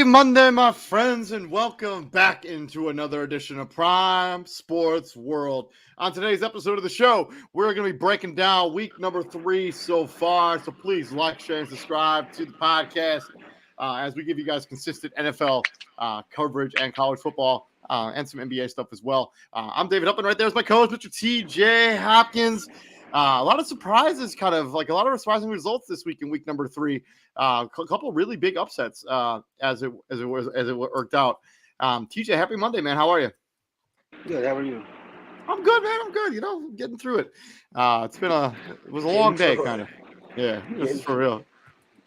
Monday, my friends, and welcome back into another edition of Prime Sports World. On today's episode of the show, we're going to be breaking down week number 3 so far. So please like, share, and subscribe to the podcast as we give you guys consistent NFL coverage and college football and some NBA stuff as well. I'm David Hupp, and right there's my co-host, Mr. TJ Hopkins. A lot of surprises, kind of like a lot of surprising results this week in week number 3. A couple really big upsets as it worked out. TJ, happy Monday, man. How are you? Good. How are you? I'm good, man. I'm good. Getting through it. It was a long day, kind of. Yeah, this is for real.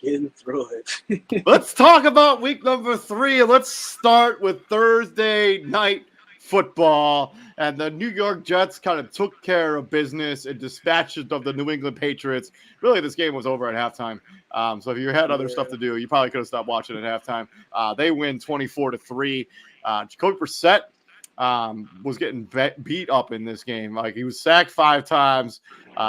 Getting through it. Let's talk about week number 3, and let's start with Thursday night football. And the New York Jets kind of took care of business and dispatched of the New England Patriots. Really, this game was over at halftime. So if you had other stuff to do, you probably could have stopped watching at halftime. They win 24-3. Jacoby Brissett was getting beat up in this game. Like, he was sacked 5 times.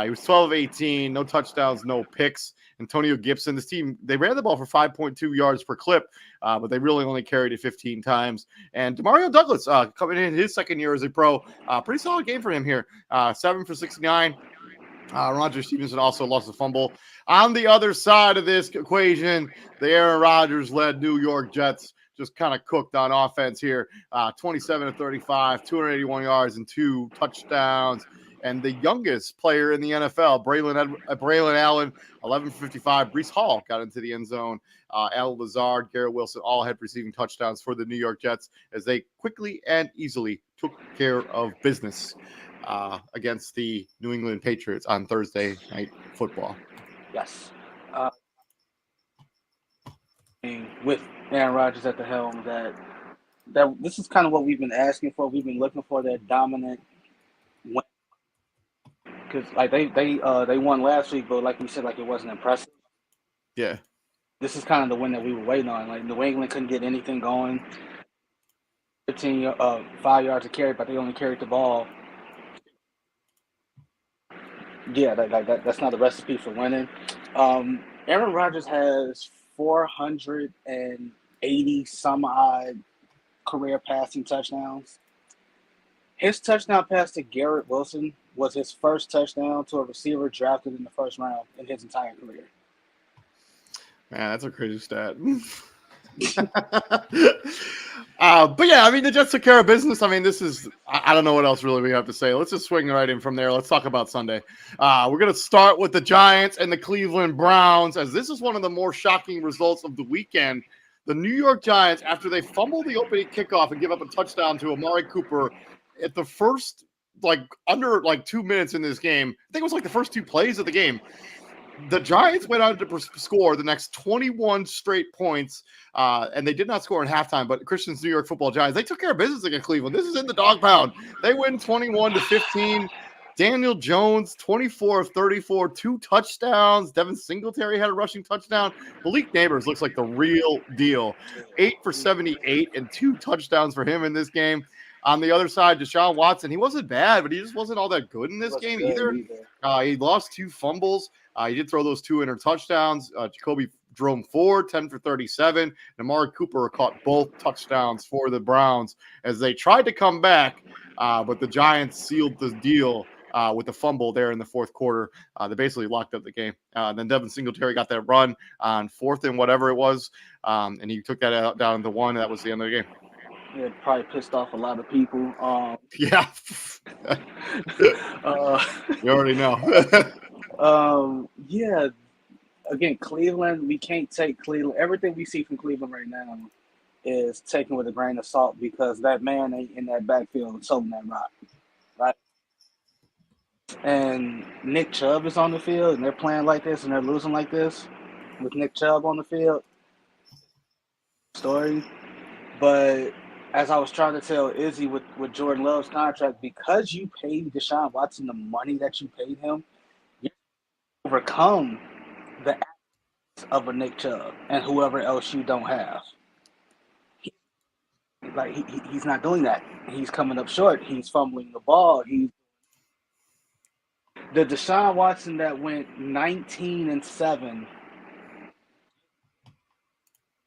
He was 12 of 18, no touchdowns, no picks. Antonio Gibson, this team, they ran the ball for 5.2 yards per clip, but they really only carried it 15 times. And Demario Douglas, coming in his second year as a pro, pretty solid game for him here. 7 for 69. Roger Stevenson also lost a fumble. On the other side of this equation, the Aaron Rodgers-led New York Jets just kind of cooked on offense here. 27-35, 281 yards and 2 touchdowns. And the youngest player in the NFL, Braylon Allen, 11 for 55. Breece Hall got into the end zone. Al Lazard, Garrett Wilson, all had receiving touchdowns for the New York Jets as they quickly and easily took care of business against the New England Patriots on Thursday night football. Yes. With Aaron Rodgers at the helm, that this is kind of what we've been asking for. We've been looking for that dominant win. Because like they won last week, but like we said, like it wasn't impressive. Yeah. This is kind of the win that we were waiting on. Like New England couldn't get anything going. 5 yards of carry, but they only carried the ball. Yeah, that's not a recipe for winning. Aaron Rodgers has 480 some odd career passing touchdowns. His touchdown pass to Garrett Wilson was his first touchdown to a receiver drafted in the first round in his entire career. Man, that's a crazy stat. But yeah, I mean, the Jets took care of business. I mean, I don't know what else really we have to say. Let's just swing right in from there. Let's talk about Sunday. We're going to start with the Giants and the Cleveland Browns, as this is one of the more shocking results of the weekend. The New York Giants, after they fumbled the opening kickoff and give up a touchdown to Amari Cooper at the first, under 2 minutes in this game, I think it was the first 2 plays of the game, the Giants went on to score the next 21 straight points, and they did not score in halftime. But Christian's New York Football Giants, they took care of business against Cleveland. This is in the dog pound. They win 21-15. Daniel Jones, 24 of 34, 2 touchdowns. Devin Singletary had a rushing touchdown. Malik Neighbors looks like the real deal. 8 for 78 and 2 touchdowns for him in this game. On the other side, Deshaun Watson, he wasn't bad, but he just wasn't all that good in this game either. He lost 2 fumbles. He did throw those 2 touchdowns. Jacoby drove him forward, 10 for 37. And Amari Cooper caught both touchdowns for the Browns as they tried to come back, but the Giants sealed the deal with the fumble there in the fourth quarter. They basically locked up the game. Then Devin Singletary got that run on 4th and whatever it was, and he took that out down to 1. And that was the end of the game. Yeah, probably pissed off a lot of people. Yeah. You already know. Yeah. Again, Cleveland, we can't take Cleveland. Everything we see from Cleveland right now is taken with a grain of salt because that man ain't in that backfield holding that rock. Right? And Nick Chubb is on the field, and they're playing like this, and they're losing like this with Nick Chubb on the field. Story. But as I was trying to tell Izzy with Jordan Love's contract, because you paid Deshaun Watson the money that you paid him, you overcome the absence of a Nick Chubb and whoever else you don't have. He's not doing that. He's coming up short. He's fumbling the ball. The Deshaun Watson that went 19-7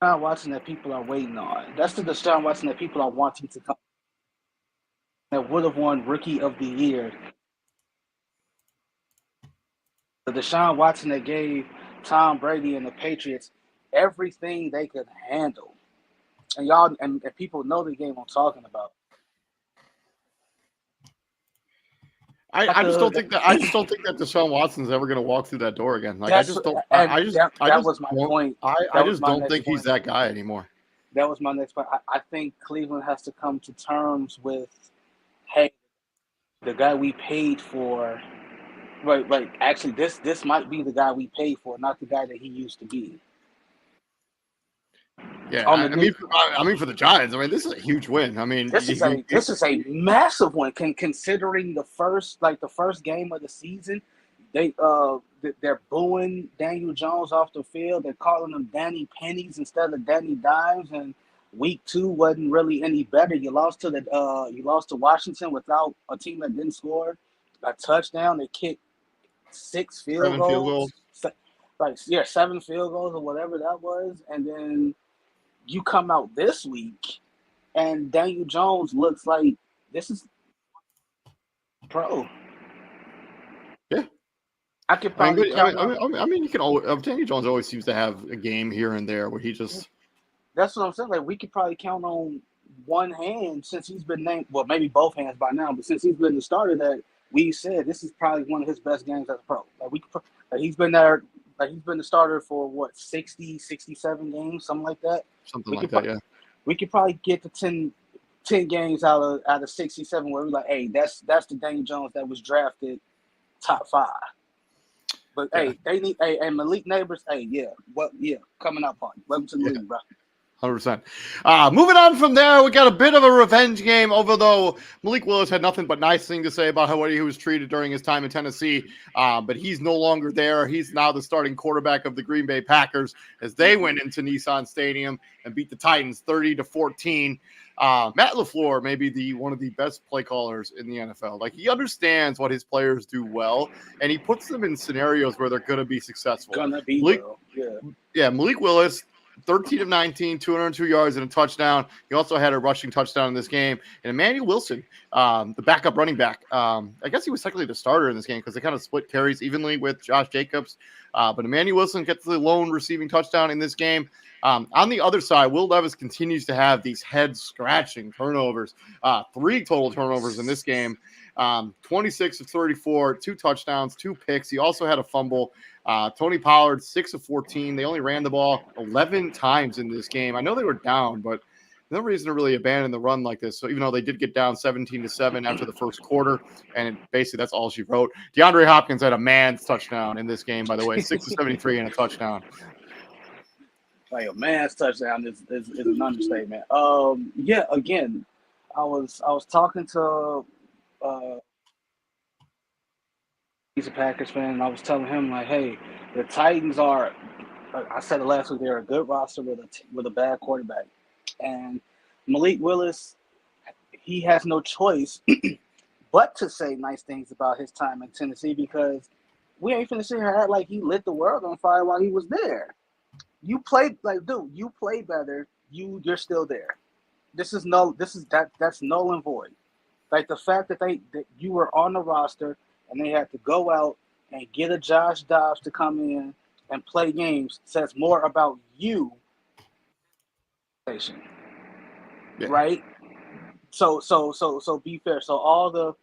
Deshaun Watson that people are waiting on. That's the Deshaun Watson that people are wanting to come. That would have won Rookie of the Year. The Deshaun Watson that gave Tom Brady and the Patriots everything they could handle. And y'all and people know the game I'm talking about. I just don't think that Deshaun Watson's ever going to walk through that door again. Like I That's just don't. and I just that was my don't, point. I That was just my don't next think he's point. that guy anymore. That was my next point. I think Cleveland has to come to terms with, hey, the guy we paid for. Right. Actually, this might be the guy we paid for, not the guy that he used to be. Yeah, On the new, I mean, for the Giants, I mean, this is a huge win. I mean, this is a massive one. Considering the first game of the season, they're booing Daniel Jones off the field. They're calling him Danny Pennies instead of Danny Dimes. And week 2 wasn't really any better. You lost to Washington without a team that didn't score a touchdown. They kicked 6 field 7 field goals, goals. 7 field goals or whatever that was, and then you come out this week and Daniel Jones looks like this is pro. Yeah. I could probably count on. I mean, you can always. Daniel Jones always seems to have a game here and there where he just. That's what I'm saying. Like we could probably count on one hand since he's been named. Well, maybe both hands by now, but since he's been the starter, that we said this is probably one of his best games as a pro. Like he's been there. Like he's been the starter for what 60, 67 games, something like that. Something like that, yeah. We could probably get to 10 games out of 67 where we're like, hey, that's the Daniel Jones that was drafted top 5. But yeah. Hey, they need and Malik Neighbors, coming up on. Welcome to the league, bro. 100%. Moving on from there, we got a bit of a revenge game, although Malik Willis had nothing but nice thing to say about how he was treated during his time in Tennessee. But he's no longer there. He's now the starting quarterback of the Green Bay Packers as they went into Nissan Stadium and beat the Titans 30-14. Matt LaFleur may be one of the best play callers in the NFL. Like he understands what his players do well, and he puts them in scenarios where they're going to be successful. Malik Willis, 13 of 19, 202 yards and a touchdown. He also had a rushing touchdown in this game. And Emmanuel Wilson, the backup running back, I guess he was technically the starter in this game because they kind of split carries evenly with Josh Jacobs. But Emmanuel Wilson gets the lone receiving touchdown in this game. On the other side, Will Levis continues to have these head-scratching turnovers. 3 total turnovers in this game. 26 of 34, 2 touchdowns, 2 picks. He also had a fumble. Tony Pollard, 6 of 14. They only ran the ball 11 times in this game. I know they were down, but no reason to really abandon the run like this. So even though they did get down 17-7 after the first quarter, and basically that's all she wrote. DeAndre Hopkins had a man's touchdown in this game, by the way, 6 of 73 and a touchdown. Like a man's touchdown is an understatement. Again, I was talking to he's a Packers fan, and I was telling him like, hey, the Titans are. I said it last week. They're a good roster with a bad quarterback, and Malik Willis, he has no choice but to say nice things about his time in Tennessee because we ain't finna sit here and act like he lit the world on fire while he was there. You played you play better. You're still there. That's null and void. Like the fact that you were on the roster and they had to go out and get a Josh Dobbs to come in and play games says more about you, right? So be fair. So all the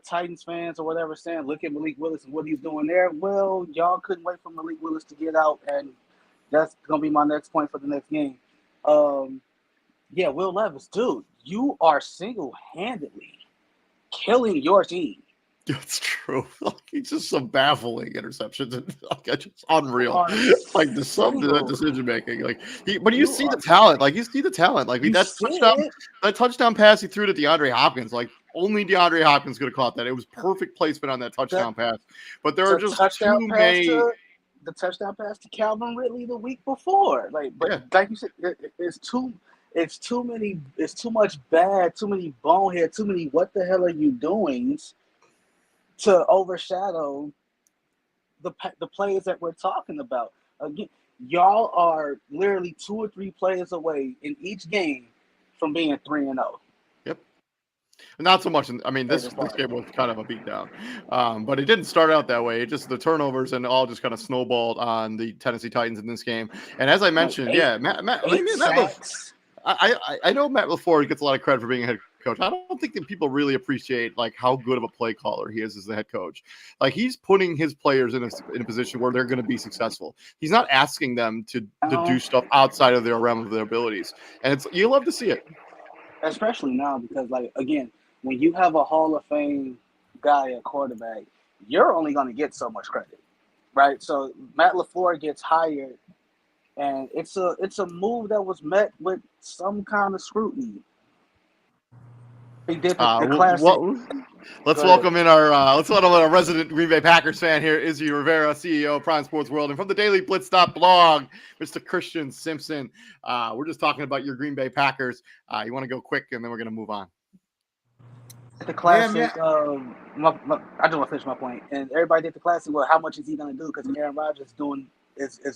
Titans fans or whatever saying, look at Malik Willis and what he's doing there. Well, y'all couldn't wait for Malik Willis to get out, and that's gonna be my next point for the next game. Will Levis, dude, you are single-handedly killing your team. It's true. It's just some baffling interceptions and it's unreal. Like the decision making. But you see the talent. Like you see the talent. Like that touchdown pass he threw to DeAndre Hopkins. Like only DeAndre Hopkins could have caught that. It was perfect placement on that touchdown pass. But there are just too many. The touchdown pass to Calvin Ridley the week before. Like you said, it's too much bad, too many bonehead, too many what the hell are you doing to overshadow the players that we're talking about. Again, y'all are literally 2 or 3 players away in each game from being 3-0. Yep. Not so much. This game was kind of a beatdown, but it didn't start out that way. It just the turnovers and all just kind of snowballed on the Tennessee Titans in this game. And as I mentioned, I know Matt LaFleur gets a lot of credit for being a head coach. I don't think that people really appreciate like how good of a play caller he is as the head coach. Like he's putting his players in a position where they're going to be successful. He's not asking them to do stuff outside of their realm of their abilities, and you love to see it. Especially now because, like, again, when you have a Hall of Fame guy at quarterback, you're only going to get so much credit, right? So Matt LaFleur gets hired, and it's a move that was met with some kind of scrutiny. He did the classic. Let's welcome in our resident Green Bay Packers fan here, Izzy Rivera, CEO of Prime Sports World, and from the Daily Blitz.blog, Mr. Christian Simpson. We're just talking about your Green Bay Packers. You want to go quick, and then we're going to move on. The classic. I just want to finish my point. And everybody did the classic. Well, how much is he going to do? Because Aaron Rodgers is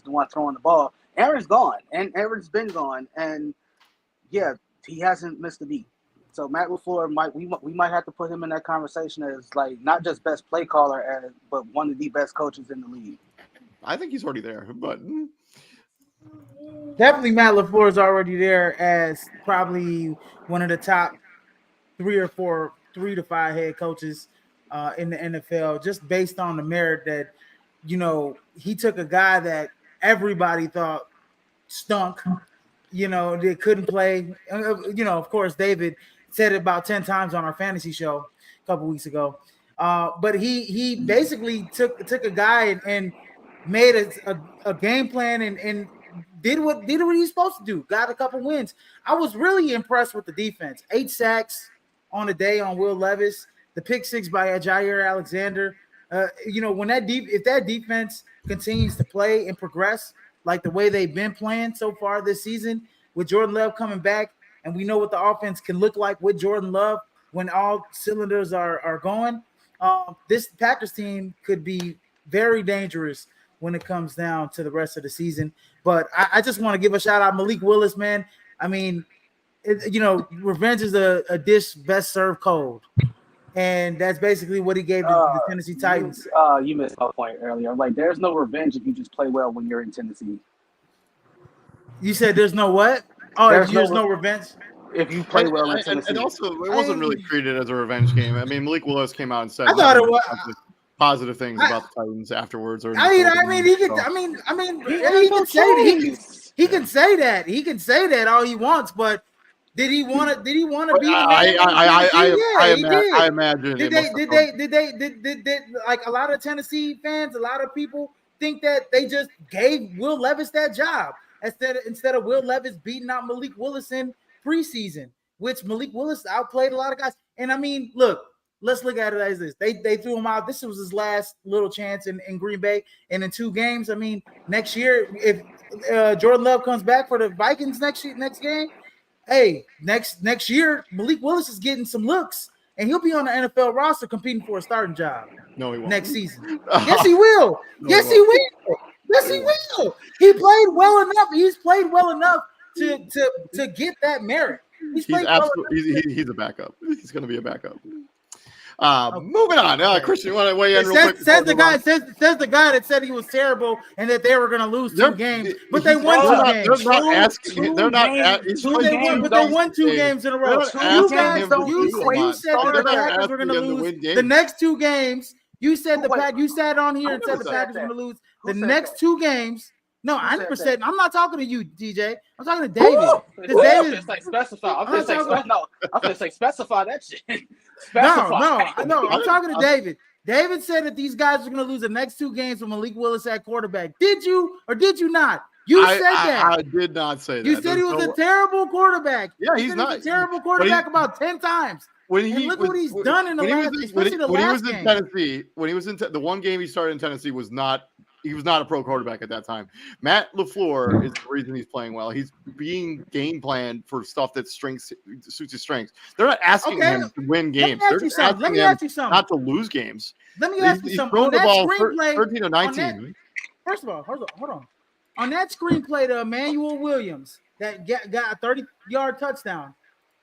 the one throwing the ball. Aaron's gone, and Aaron's been gone, and yeah, he hasn't missed a beat. So Matt LaFleur we might have to put him in that conversation as like not just best play caller, but one of the best coaches in the league. I think he's already there, but definitely Matt LaFleur is already there as probably one of the top 3 to 5 head coaches in the NFL, just based on the merit that he took a guy that everybody thought stunk. They couldn't play. Of course, David said it about 10 times on our fantasy show a couple weeks ago. But he basically took a guy and made a game plan and did what he's supposed to do. Got a couple wins. I was really impressed with the defense. 8 sacks on the day on Will Levis. The pick 6 by Jair Alexander. If that defense continues to play and progress like the way they've been playing so far this season, with Jordan Love coming back, and we know what the offense can look like with Jordan Love when all cylinders are going, this Packers team could be very dangerous when it comes down to the rest of the season. But I just want to give a shout out Malik Willis, man. I mean, revenge is a dish best served cold. And that's basically what he gave the Tennessee Titans. You missed my point earlier. Like, there's no revenge if you just play well when you're in Tennessee. You said there's no what? Oh, there's no revenge? If you play well in Tennessee. And also, it wasn't really treated as a revenge game. I mean, Malik Willis came out and said I thought it was positive things about the Titans afterwards. He can say that. He can say that all he wants, but did he want to be? I imagine. Did like a lot of Tennessee fans, a lot of people think that they just gave Will Levis that job instead of Will Levis beating out Malik Willis in preseason, which Malik Willis outplayed a lot of guys. And I mean, look, let's look at it as this: they threw him out. This was his last little chance in Green Bay, and in 2 games. I mean, next year if Jordan Love comes back for the Vikings next game. Hey, next year, Malik Willis is getting some looks, and he'll be on the NFL roster competing for a starting job. No, he won't. Next season. Yes, he will. Yes, he will. Yes, he will. He played well enough. He's played well enough to get that merit. He's a backup. He's going to be a backup. Moving on. Christian, you want to weigh in real quick? Says the guy that said he was terrible and that they were going to lose 2 games, but they won 2 games. They won 2 games in a row. You said the Packers were going to lose the next 2 games. You said you sat on here and said the Packers were going to lose the next 2 games. No, I never said. I'm not talking to you, DJ. I'm talking to David. I'm gonna say specify that shit. No. I'm talking to David. David said that these guys are going to lose the next 2 games with Malik Willis at quarterback. Did you or did you not? You said that. I did not say that. You said he was a terrible quarterback. Yeah, he's not. A terrible quarterback about 10 times. Look what he's done in the last game. Tennessee, when he was in the one game he started in Tennessee he was not a pro quarterback at that time. Matt LaFleur is the reason he's playing well. He's being game planned for stuff that suits his strengths. They're not asking him to win games. They're just asking him not to lose games. Let me ask you something. He's thrown the ball 13 to 19. First of all, hold on. on that screenplay to Emmanuel Williams that got a 30-yard touchdown,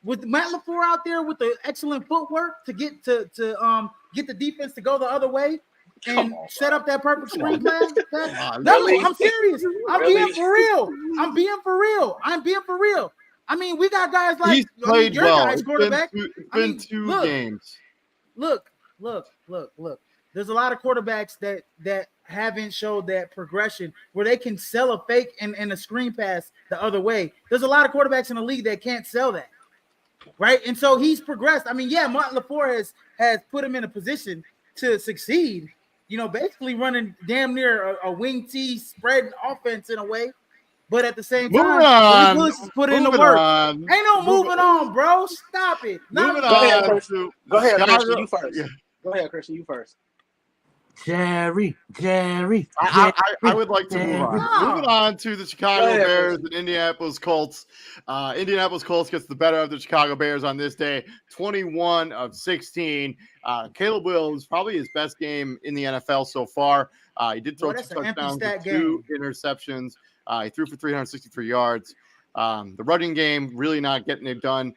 with Matt LaFleur out there with the excellent footwork to get the defense to go the other way and set up that perfect screenplay. No, I'm serious. I'm being for real. I'm being for real. I mean, we got guys like he's played your well. guys quarterback. It's been two games. Look. There's a lot of quarterbacks that haven't showed that progression where they can sell a fake and a screen pass the other way. There's a lot of quarterbacks in the league that can't sell that, right? And so he's progressed. I mean, yeah, Martin LaFleur has put him in a position to succeed. Basically running damn near a wing T spread offense in a way. But at the same time, Willis is put in the work. Ain't no moving on, bro. Stop it. Go ahead, Christian. You first. Yeah. Go ahead, Christian. You first. Jerry. I would like to move on. Moving on to the Chicago Bears and Indianapolis Colts. Indianapolis Colts gets the better of the Chicago Bears on this day, 21-16. Caleb Williams, probably his best game in the NFL so far. He did throw 2 touchdowns, 2 interceptions. He threw for 363 yards. The running game really not getting it done.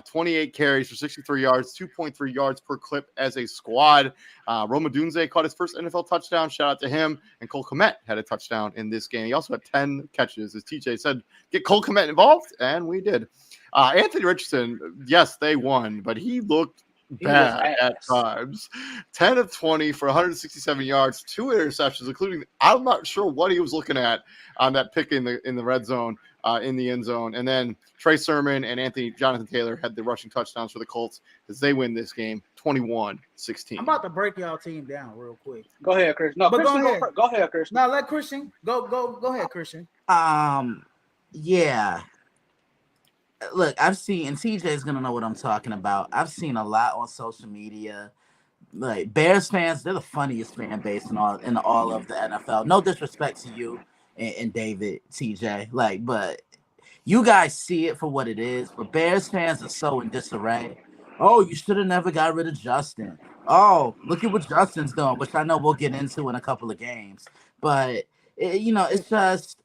28 carries for 63 yards, 2.3 yards per clip as a squad. Rome Odunze caught his first NFL touchdown. Shout out to him. And Cole Kmet had a touchdown in this game. He also had 10 catches. As TJ said, get Cole Kmet involved, and we did. Anthony Richardson, yes, they won, but he looked bad at times. 10 of 20 for 167 yards, 2 interceptions, including I'm not sure what he was looking at on that pick in the red zone, in the end zone. And then Trey Sermon and Jonathan Taylor had the rushing touchdowns for the Colts as they win this game 21-16. I'm about to break y'all team down real quick. Go ahead, Christian. No, but Christian, go ahead, Christian. No, let Christian go ahead, Christian. Yeah. Look, I've seen, and TJ's gonna know what I'm talking about. I've seen a lot on social media. Like Bears fans, they're the funniest fan base in all of the NFL. No disrespect to you and David, TJ, but you guys see it for what it is. But Bears fans are so in disarray. Oh, you should have never got rid of Justin. Oh, look at what Justin's doing, which I know we'll get into in a couple of games. But it's just.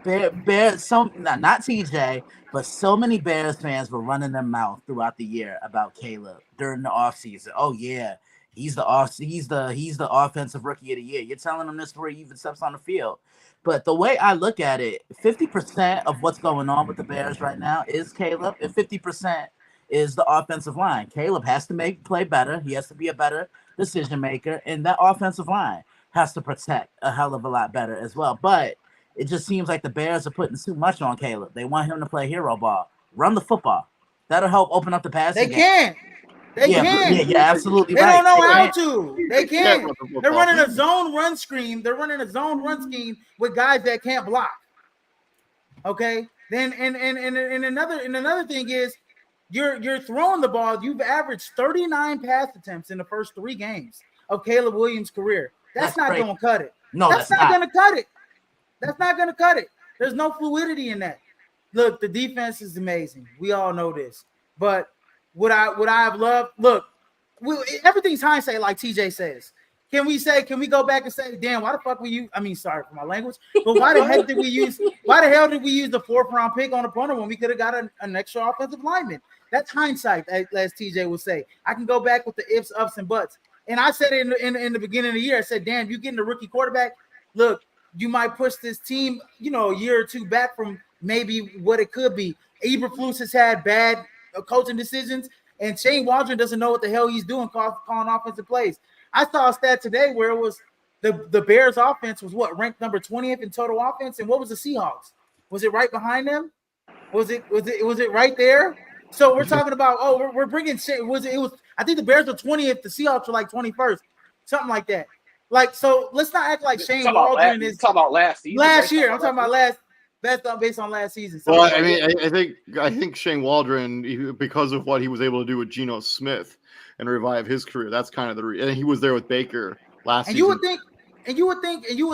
Bears, not TJ, but so many Bears fans were running their mouth throughout the year about Caleb during the offseason. Oh yeah, he's the offensive rookie of the year. You're telling him this before he even steps on the field. But the way I look at it, 50% of what's going on with the Bears right now is Caleb, and 50% is the offensive line. Caleb has to play better. He has to be a better decision maker, and that offensive line has to protect a hell of a lot better as well. But it just seems like the Bears are putting too much on Caleb. They want him to play hero ball. Run the football. That'll help open up the passing game. They can. Yeah, you're absolutely right. They don't know how to. They can. They're running a zone run scheme. They're running a zone run scheme with guys that can't block. Okay. Then and another thing is you're throwing the ball. You've averaged 39 pass attempts in the first 3 games of Caleb Williams' career. That's not going to cut it. No, that's not going to cut it. That's not going to cut it. There's no fluidity in that. Look, the defense is amazing. We all know this. But would I have loved? Look, everything's hindsight, like TJ says. Can we go back and say, damn, why the fuck sorry for my language, but why the hell did we use the 4th round pick on a punter when we could have got an extra offensive lineman? That's hindsight, as TJ would say. I can go back with the ifs, ups, and buts. And I said in the beginning of the year, I said, damn, you getting a rookie quarterback. Look, you might push this team, a year or 2 back from maybe what it could be. Eberflus has had bad coaching decisions, and Shane Waldron doesn't know what the hell he's doing calling offensive plays. I saw a stat today where it was the Bears offense was ranked number 20th in total offense, and what was the Seahawks? Was it right behind them? Was it right there? So we're talking about we're bringing Shane. I think the Bears were 20th, the Seahawks were like 21st, something like that. Like, so let's not act like Shane Waldron is talking about last season. Last year. I'm talking about based on last season. So well, I mean, I think Shane Waldron, because of what he was able to do with Geno Smith and revive his career, that's kind of and he was there with Baker last season. You would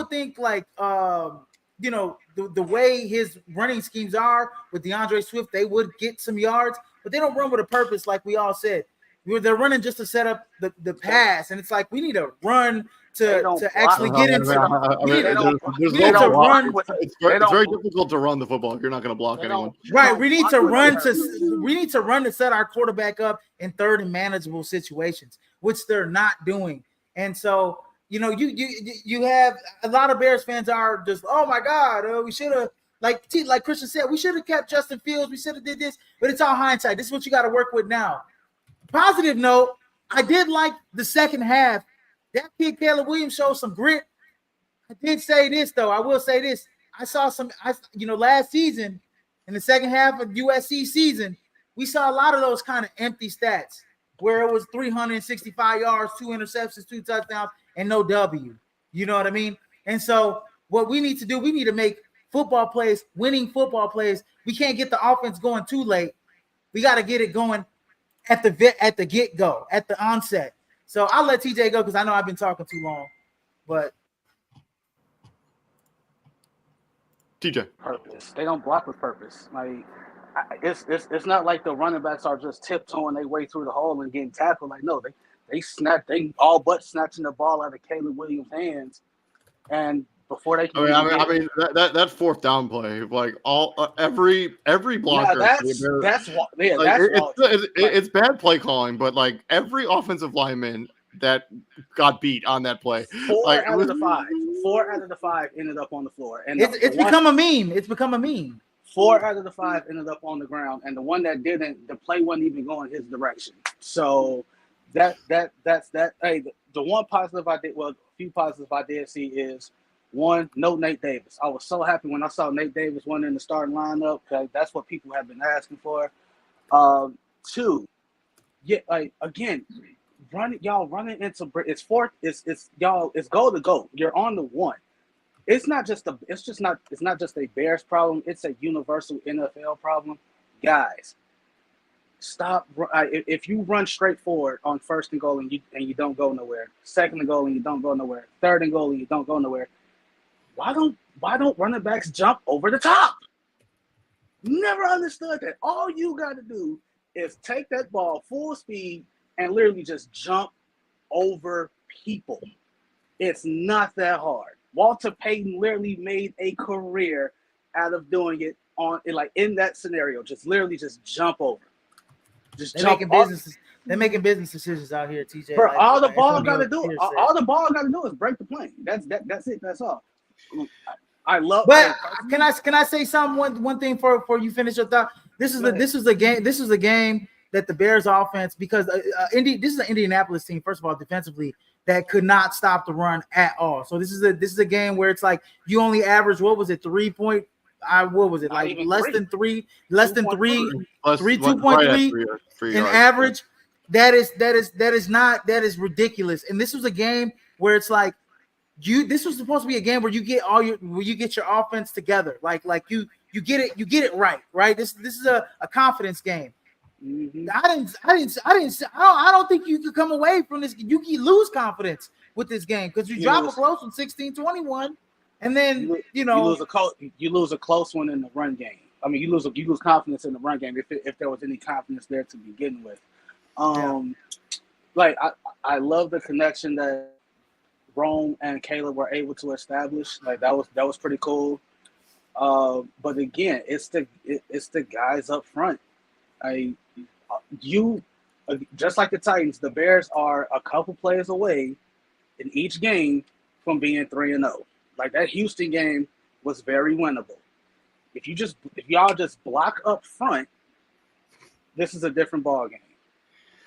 think like the way his running schemes are with DeAndre Swift, they would get some yards, but they don't run with a purpose, like we all said. They're running just to set up the pass, and it's like we need to run They don't to block. actually get into. There's we no need to block. run. It's They don't very block. difficult to run the football if you're not going to block They anyone. don't- Right, don't we need block to with run purpose. to set our quarterback up in third and manageable situations, which they're not doing. And so, you have a lot of Bears fans are just, oh my God, we should have, like Christian said, we should have kept Justin Fields, we should have did this, but it's all hindsight. This is what you got to work with now. Positive note, I did like the second half. That kid Caleb Williams showed some grit. I did say this though. I will say this. I saw last season in the second half of USC season, we saw a lot of those kind of empty stats where it was 365 yards, 2 interceptions, 2 touchdowns, and no W. You know what I mean? And so what we need to do, we need to make football plays, winning football plays. We can't get the offense going too late. We got to get it going at the get-go, at the onset. So I'll let TJ go because I know I've been talking too long. But TJ. Purpose. They don't block with purpose. Like it's not like the running backs are just tiptoeing their way through the hole and getting tackled. Like no, they all but snatching the ball out of Caleb Williams' hands, and before they can. That fourth down play, like every blocker. It's bad play calling, but like every offensive lineman that got beat on that play. 4 out of the 5 ended up on the floor, and it's become a meme. It's become a meme. 4 out of the 5 ended up on the ground, and the one that didn't, the play wasn't even going his direction. So that's that. Hey, the one positive I did, well, a few positives I did see is one, no Nate Davis. I was so happy when I saw Nate Davis went in the starting lineup because that's what people have been asking for. 2, yeah, like again. Running into it's fourth. It's y'all. It's goal to go. You're on the 1. It's not just a Bears problem. It's a universal NFL problem. Guys, stop. If you run straight forward on first and goal and you don't go nowhere, second and goal and you don't go nowhere, third and goal and you don't go nowhere, why don't running backs jump over the top? Never understood that. All you got to do is take that ball full speed and literally just jump over people. It's not that hard. Walter Payton literally made a career out of doing it in that scenario. Just literally just jump over. They're making business decisions out here, TJ. Bro, all the ball got to do is break the plane. That's it. That's all. I love. But can I say something? One thing before you finish your thought. This is a game that the Bears offense, because this is an Indianapolis team, first of all, defensively, that could not stop the run at all. So this is a game where it's like you only average, what was it, 3 point? What was it, like less than 3, 2.3 in average? That is ridiculous. And this was a game where it's like this was supposed to be a game where you get your offense together, like you get it right. This is a confidence game. Mm-hmm. I don't think you could come away from this. You can lose confidence with this game because you drop a close one 16-21, and then you lose a close one in the run game. I mean, you lose confidence in the run game if there was any confidence there to begin with. Like I love the connection that Rome and Caleb were able to establish. Like that was pretty cool. But again, it's the guys up front. Just like the Titans, the Bears are a couple plays away in each game from being 3-0. Like that Houston game was very winnable. If y'all just block up front, this is a different ball game.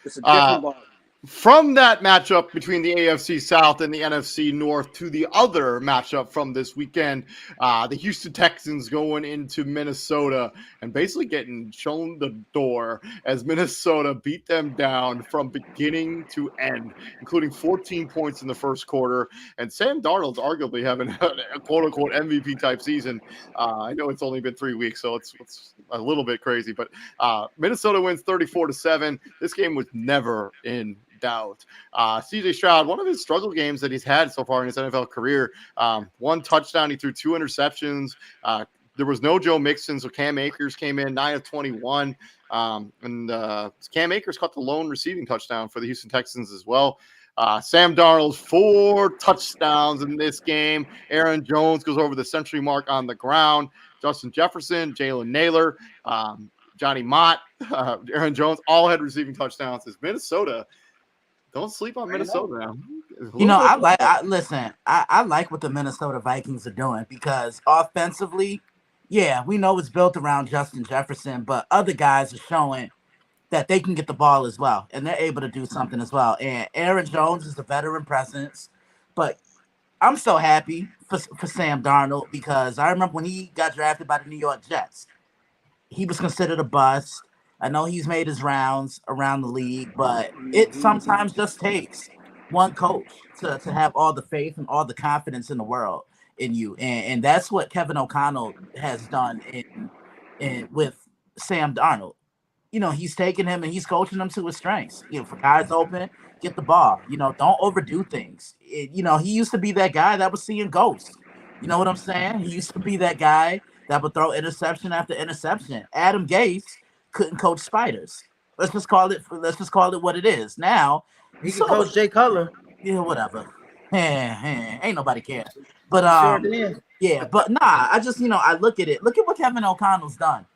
It's a different ball game. From that matchup between the AFC South and the NFC North to the other matchup from this weekend, the Houston Texans going into Minnesota and basically getting shown the door as Minnesota beat them down from beginning to end, including 14 points in the first quarter. And Sam Darnold's arguably having a quote-unquote MVP type season. I know it's only been 3 weeks, so it's a little bit crazy. But Minnesota wins 34-7. This game was never in doubt. CJ Stroud, one of his struggle games that he's had so far in his NFL career, 1 touchdown, he threw 2 interceptions. There was no Joe Mixon, so Cam Akers came in 9 of 21. And Cam Akers caught the lone receiving touchdown for the Houston Texans as well. Sam Darnold, 4 touchdowns in this game. Aaron Jones goes over the century mark on the ground. Justin Jefferson, Jalen Naylor, Johnny Mott, Aaron Jones, all had receiving touchdowns. It's Minnesota. Don't sleep on Minnesota now. I like what the Minnesota Vikings are doing, because offensively, yeah, we know it's built around Justin Jefferson, but other guys are showing that they can get the ball as well, and they're able to do something as well. And Aaron Jones is a veteran presence, but I'm so happy for Sam Darnold, because I remember when he got drafted by the New York Jets, he was considered a bust. I know he's made his rounds around the league, but it sometimes just takes one coach to have all the faith and all the confidence in the world in you. And that's what Kevin O'Connell has done in with Sam Darnold. He's taking him and he's coaching him to his strengths. For guys open, get the ball. Don't overdo things. He used to be that guy that was seeing ghosts. You know what I'm saying? He used to be that guy that would throw interception after interception. Adam Gase couldn't coach spiders. Let's just call it what it is. Now he can coach Jay Cutler. Yeah, whatever. Ain't nobody care. But yeah, but nah, I just I look at it. Look at what Kevin O'Connell's done.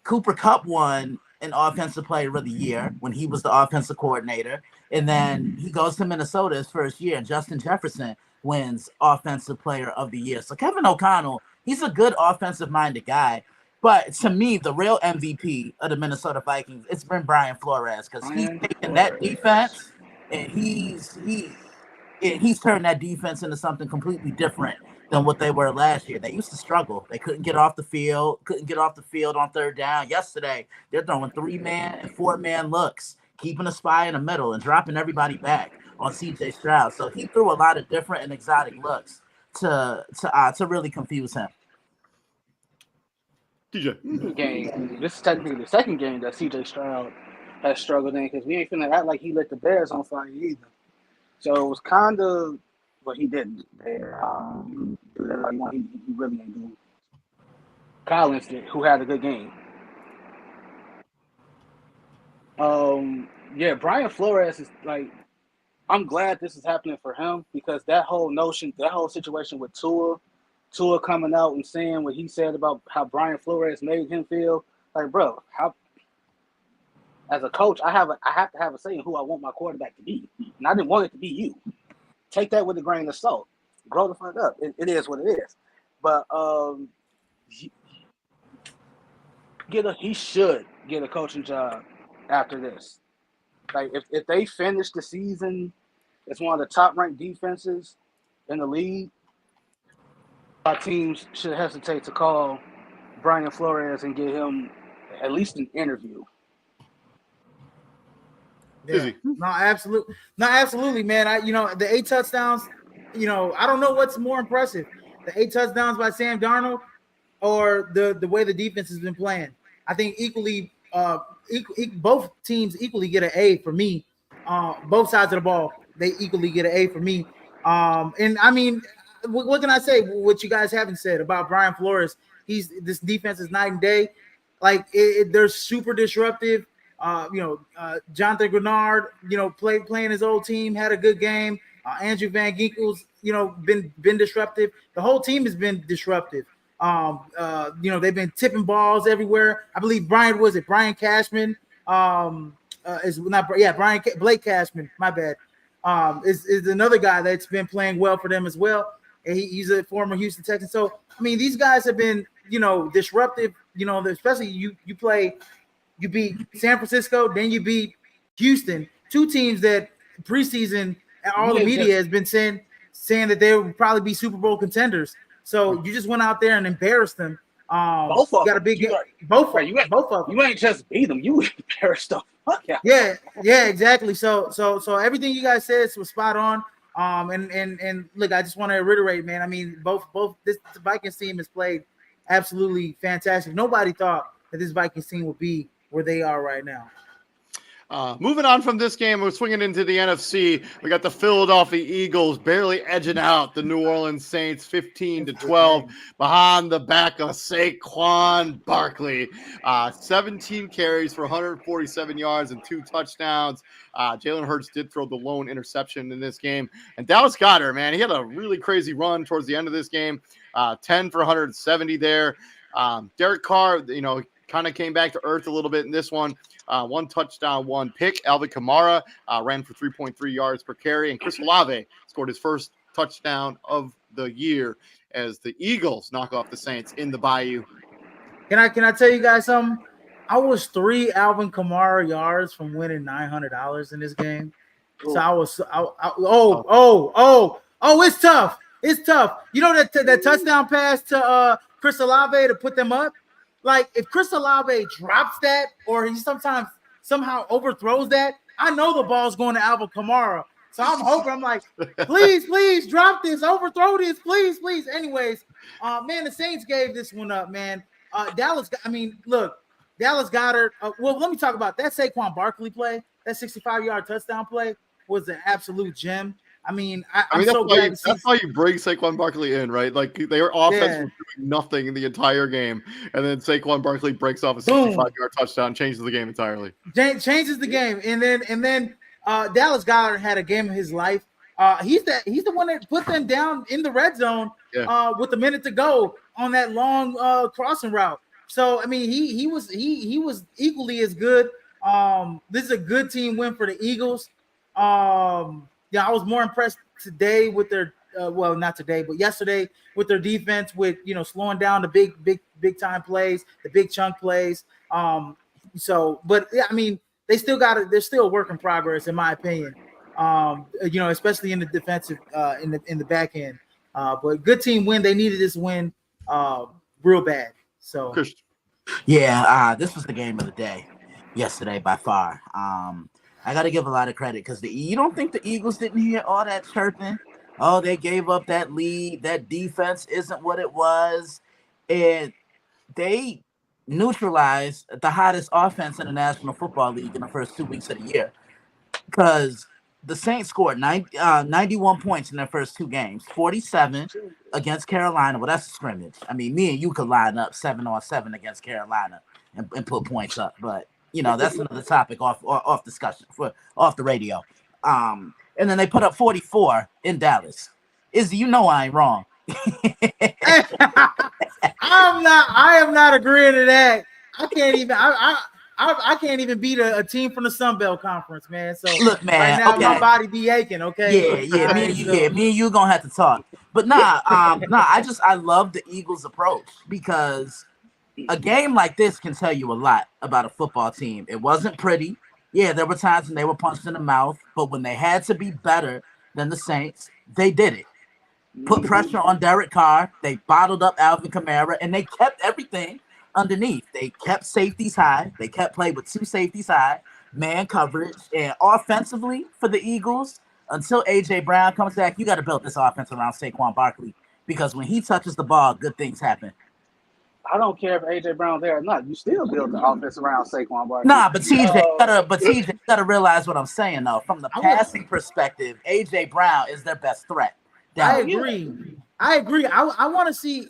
Cooper Kupp won an offensive player of the year when he was the offensive coordinator. And then he goes to Minnesota his first year, and Justin Jefferson wins offensive player of the year. So Kevin O'Connell, he's a good offensive-minded guy. But to me, the real MVP of the Minnesota Vikings, it's been Brian Flores, because he's taken that defense and he's turned that defense into something completely different than what they were last year. They used to struggle. They couldn't get off the field on third down. Yesterday, they're throwing 3-man and 4-man looks, keeping a spy in the middle and dropping everybody back on CJ Stroud. So he threw a lot of different and exotic looks to really confuse him. DJ. Game. This is technically the second game that CJ Stroud has struggled in, because we ain't finna act like he lit the Bears on fire either. So it was kind of, but he didn't. He really ain't doing. Collins did, who had a good game. Yeah, Brian Flores is like, I'm glad this is happening for him, because that whole situation with Tua coming out and saying what he said about how Brian Flores made him feel, like, bro, how as a coach, I have to have a say in who I want my quarterback to be, and I didn't want it to be you. Take that with a grain of salt. Grow the fuck up. It is what it is. But he should get a coaching job after this. Like, if they finish the season as one of the top ranked defenses in the league, our teams should hesitate to call Brian Flores and get him at least an interview. Yeah. No, absolutely, man. The 8 touchdowns. I don't know what's more impressive: the 8 touchdowns by Sam Darnold, or the way the defense has been playing. I think equally, both teams equally get an A for me. Both sides of the ball, they equally get an A for me. And I mean, what can I say? What you guys haven't said about Brian Flores? This defense is night and day. Like they're super disruptive. Jonathan Grenard, playing his old team, had a good game. Andrew Van Ginkel's, been disruptive. The whole team has been disruptive. They've been tipping balls everywhere. I believe Brian Cashman, Blake Cashman, my bad, is another guy that's been playing well for them as well. And he's a former Houston Texan. So, I mean, these guys have been, disruptive, especially you beat San Francisco, then you beat Houston, 2 teams that preseason all the media has been saying that they would probably be Super Bowl contenders. So you just went out there and embarrassed them. Both of them. Got a big both of them. You ain't just beat them; you embarrassed them. Yeah, exactly. So everything you guys said was spot on. And look, I just want to reiterate, man. I mean, both this Vikings team has played absolutely fantastic. Nobody thought that this Vikings team would be where they are right now. Moving on from this game, we're swinging into the NFC. We got the Philadelphia Eagles barely edging out the New Orleans Saints 15-12 behind the back of Saquon Barkley. 17 carries for 147 yards and 2 touchdowns. Jalen Hurts did throw the lone interception in this game. And Dallas Goedert, man, he had a really crazy run towards the end of this game. 10 for 170 there. Derek Carr, kind of came back to earth a little bit in this one. 1 touchdown, 1 pick. Alvin Kamara ran for 3.3 yards per carry. And Chris Olave scored his first touchdown of the year as the Eagles knock off the Saints in the Bayou. Can I tell you guys something? I was 3 Alvin Kamara yards from winning $900 in this game. Cool. So it's tough. It's tough. You know that touchdown pass to Chris Olave to put them up? Like, if Chris Olave drops that or he somehow overthrows that, I know the ball's going to Alvin Kamara. So I'm hoping, I'm like, please drop this, overthrow this, please. Anyways, man, the Saints gave this one up, man. Dallas Goedert. Well, let me talk about that Saquon Barkley play. That 65-yard touchdown play was an absolute gem. I mean, I'm so glad. That's how you bring Saquon Barkley in, right? Like, their offense was doing nothing in the entire game, and then Saquon Barkley breaks off a 65-yard touchdown, changes the game entirely. Changes the game, and then Dallas Goedert had a game of his life. He's the one that put them down in the red zone with a minute to go on that long crossing route. So I mean, he was equally as good. This is a good team win for the Eagles. I was more impressed today with their not today, but yesterday with their defense, with slowing down the big time plays, the big chunk plays. But yeah, I mean, they're still a work in progress, in my opinion. Especially in the defensive, in the back end. But good team win. They needed this win real bad. So this was the game of the day yesterday by far. I got to give a lot of credit because you don't think the Eagles didn't hear all that chirping? Oh, they gave up that lead. That defense isn't what it was. And they neutralized the hottest offense in the National Football League in the first 2 weeks of the year, because the Saints scored 91 points in their first 2 games, 47 against Carolina. Well, that's a scrimmage. I mean, me and you could line up 7-on-7 against Carolina and put points up, but that's another topic off discussion off the radio. And then they put up 44 in Dallas. Izzy, I ain't wrong. I am not agreeing to that. I can't even beat a team from the Sun Belt Conference, man. So look, man, right now my body be aching. Okay. Yeah. Me and you gonna have to talk. But I love the Eagles' approach, because a game like this can tell you a lot about a football team. It wasn't pretty. Yeah, there were times when they were punched in the mouth, but when they had to be better than the Saints, they did it. Put pressure on Derek Carr. They bottled up Alvin Kamara, and they kept everything underneath. They kept safeties high. They kept playing with 2 safeties high, man coverage. And offensively for the Eagles, until A.J. Brown comes back, you got to build this offense around Saquon Barkley, because when he touches the ball, good things happen. I don't care if A.J. Brown's there or not. You still build the offense around Saquon Barkley. Nah, but TJ, you gotta realize what I'm saying, though. From the passing perspective, A.J. Brown is their best threat. I agree. I want to see,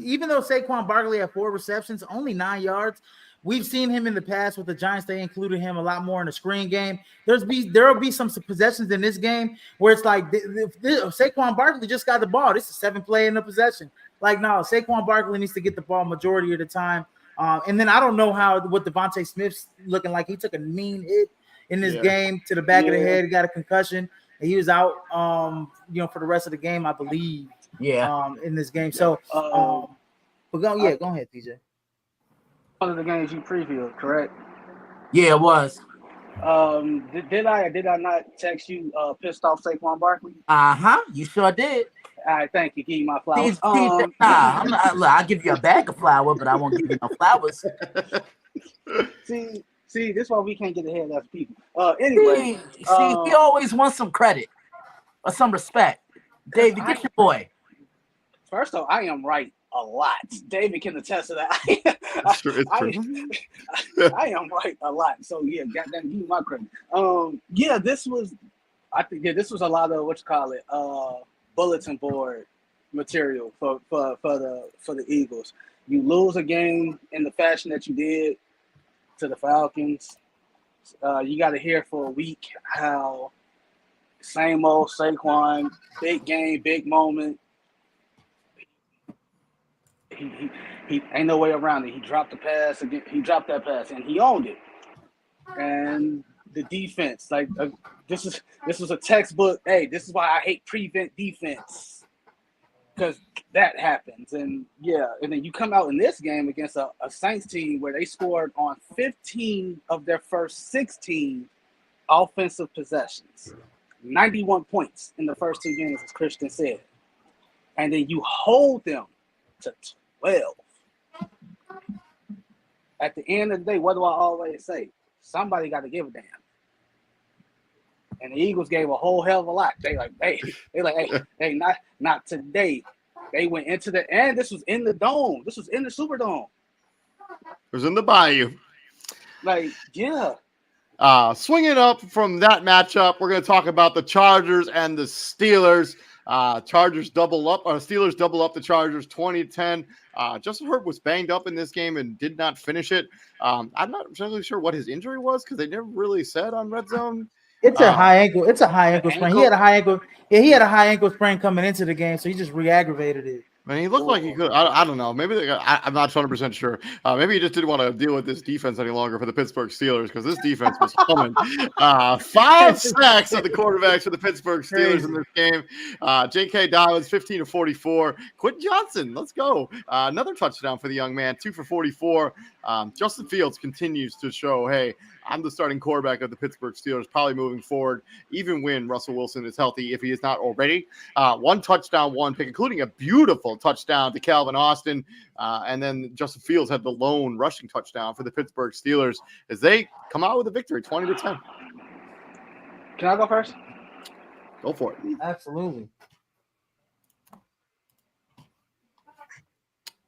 even though Saquon Barkley had 4 receptions, only 9 yards, we've seen him in the past with the Giants. They included him a lot more in the screen game. There will be some possessions in this game where it's like Saquon Barkley just got the ball. This is 7 play in the possession. Like, no, Saquon Barkley needs to get the ball majority of the time. And then I don't know what Devontae Smith's looking like. He took a mean hit in this game to the back of the head. He got a concussion. And he was out, for the rest of the game, I believe. In this game. So, but go ahead, TJ. One of the games you previewed, correct? Yeah, it was. Did I not text you pissed off Saquon Barkley? You sure did. All right, thank you. Give you my flowers. I'll give you a bag of flour, but I won't give you no flowers. See, this is why we can't get ahead of people. Anyway, he always wants some credit or some respect. David, get your boy. First off, I am right a lot. David can attest to that. It's true. It's true. I am right a lot. So yeah, goddamn, give me my credit. Yeah, this was a lot of what you call it, bulletin board material for the Eagles. You lose a game in the fashion that you did to the Falcons. You got to hear for a week how same old Saquon, big game, big moment. He ain't no way around it. He dropped the pass again. He dropped that pass and he owned it. And the defense, like this was a textbook. Hey, this is why I hate prevent defense, because that happens. And yeah, and then you come out in this game against a Saints team where they scored on 15 of their first 16 offensive possessions, 91 points in the first 2 games, as Christian said, and then you hold them to 12. At the end of the day, what do I always say? Somebody got to give a damn. And the Eagles gave a whole hell of a lot. Hey, not today. They went into and this was in the dome. This was in the Superdome. It was in the Bayou. Like, yeah. Swinging up from that matchup, we're going to talk about the Chargers and the Steelers. Steelers double up the Chargers 20-10. Justin Herbert was banged up in this game and did not finish it. I'm not really sure what his injury was because they never really said on Red Zone. It's a high ankle. It's a high ankle sprain. He had a high ankle. Yeah, he had a high ankle sprain coming into the game, so he just re-aggravated it. I mean, he looked like he could. I don't know. Maybe I'm not 100% sure. Maybe he just didn't want to deal with this defense any longer for the Pittsburgh Steelers because this defense was humming. 5 sacks of the quarterbacks for the Pittsburgh Steelers in this game. J.K. Dobbins, 15 of 44. Quentin Johnson, let's go. Another touchdown for the young man, 2 for 44. Justin Fields continues to show, hey, I'm the starting quarterback of the Pittsburgh Steelers, probably moving forward, even when Russell Wilson is healthy, if he is not already. 1 touchdown, 1 pick, including a beautiful touchdown to Calvin Austin. And then Justin Fields had the lone rushing touchdown for the Pittsburgh Steelers as they come out with a victory, 20-10. Can I go first? Go for it. Absolutely.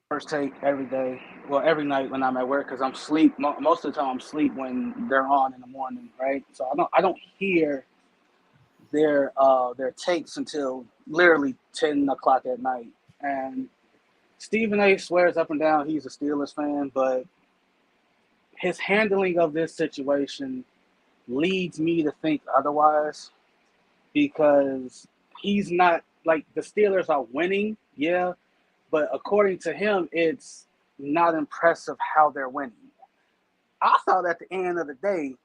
First take every day. Well, every night when I'm at work because I'm asleep. Most of the time I'm asleep when they're on in the morning, right? So I don't hear their takes until literally 10 o'clock at night. And Stephen A. swears up and down he's a Steelers fan, but his handling of this situation leads me to think otherwise because he's not like the Steelers are winning, yeah. But according to him, it's not impressive how they're winning. I thought at the end of the day,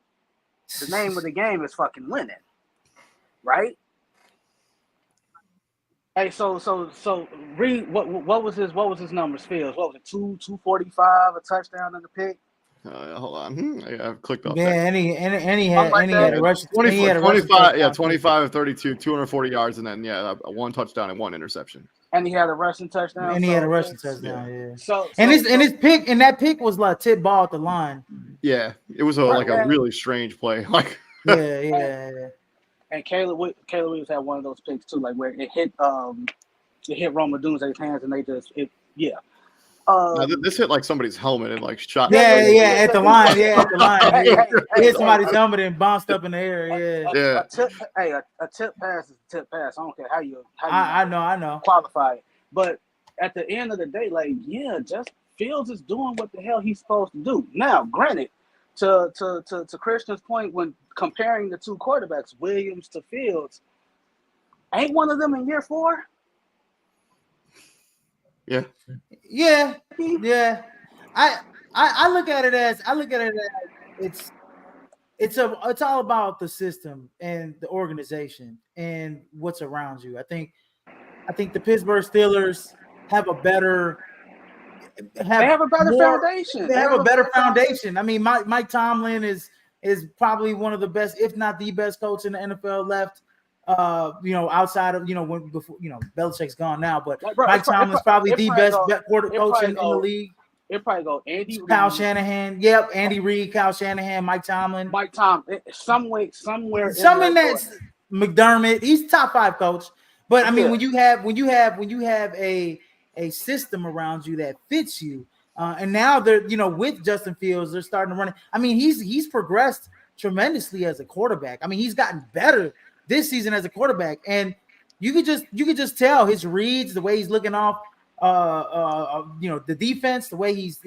the name of the game is fucking winning, right? Hey, so read what was his numbers, Fields? What was it, 245, a touchdown and a pick? Hold on. I clicked off. Yeah, and he had a rush. 25 of 32, 240 yards, and then 1 touchdown and 1 interception. And he had a rushing touchdown. And he had a rushing touchdown. Yeah. So his pick was like tip ball at the line. Yeah, it was a really strange play. Like yeah. And Caleb Williams had one of those picks too, like where it hit Roma Dunze's hands and they just this hit like somebody's helmet and like shot. Yeah, at the line. Yeah, at the line. It hit somebody's helmet and bounced up in the air. Yeah. A tip pass is a tip pass. I don't care how you I know. Qualify it. But at the end of the day, just Fields is doing what the hell he's supposed to do. Now, granted, to Christian's point, when comparing the two quarterbacks, Williams to Fields, ain't one of them in year 4? Yeah. I look at it as it's all about the system and the organization and what's around you. I think the Pittsburgh Steelers have a better foundation. They have a better foundation. I mean, Mike Tomlin is probably one of the best, if not the best coach in the NFL left. Outside of before Belichick's gone now, but Mike Tomlin's probably the best coach in the league. It probably go Andy Reid, Kyle Shanahan. Yep, Andy Reid, Kyle Shanahan, Mike Tomlin. Somewhere. That's McDermott. He's top 5 coach. But I mean, when you have a a system around you that fits you. And now they're, with Justin Fields, they're starting to run it. I mean, he's progressed tremendously as a quarterback. I mean, he's gotten better this season as a quarterback, and you could just tell his reads, the way he's looking off, the defense, the way he's,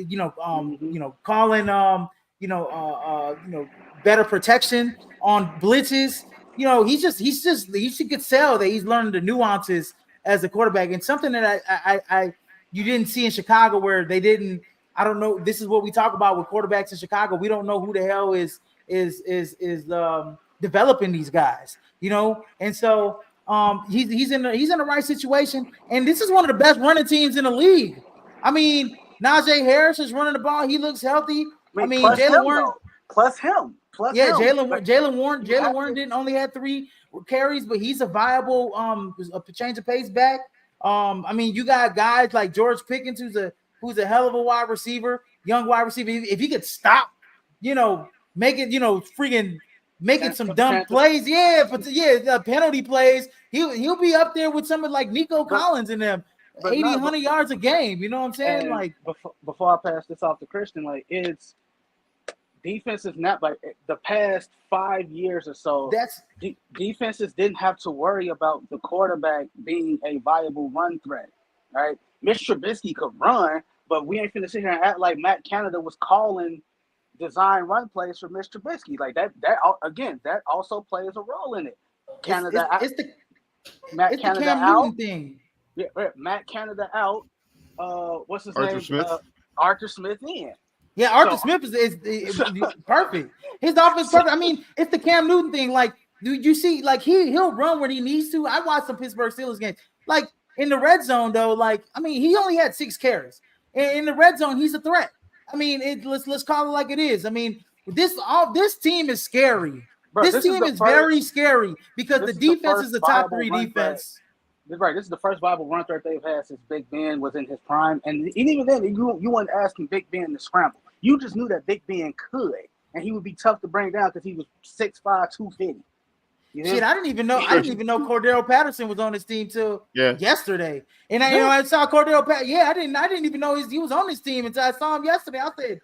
calling, better protection on blitzes. You could tell that he's learning the nuances as a quarterback, and something that I you didn't see in Chicago, where they didn't. I don't know. This is what we talk about with quarterbacks in Chicago. We don't know who the hell is developing these guys, and so he's in the right situation, and this is one of the best running teams in the league. I mean, Najee Harris is running the ball. He looks healthy. Jalen Warren. Plus him. Jalen Warren didn't only have 3 carries, but he's a viable a change of pace back. I mean, you got guys like George Pickens, who's a hell of a wide receiver, young wide receiver. If he could stop, making some dumb plays, penalty plays, he'll be up there with someone like Nico Collins in them, 100 yards a game. You know what I'm saying? Like, before I pass this off to Christian, like, it's defenses not like the past 5 years or so. Defenses didn't have to worry about the quarterback being a viable run threat, right? Mitch Trubisky could run, but we ain't finna sit here and act like Matt Canada was calling design run plays for Mitch Trubisky. Like that also plays a role in it. Matt Canada out. Thing. Yeah, Matt Canada out. What's his Arthur name? Smith. Arthur Smith in. Yeah, Arthur Smith is perfect. His offense perfect. I mean, it's the Cam Newton thing. Like, do you see? Like, he'll run when he needs to. I watched some Pittsburgh Steelers games. Like, in the red zone, though, like, I mean, he only had 6 carries. In the red zone, he's a threat. I mean, let's call it like it is. I mean, this team is scary. Bro, this team is very scary because the defense is a top 3 defense. Right, this is the first viable run threat they've had since Big Ben was in his prime, and even then, you weren't asking Big Ben to scramble. You just knew that Big Ben could, and he would be tough to bring down because he was 6'5", 250. Shit, I didn't even know Cordero Patterson was on his team till yesterday. And I saw Cordero Patterson. Yeah, I didn't even know he was on this team until I saw him yesterday. I said,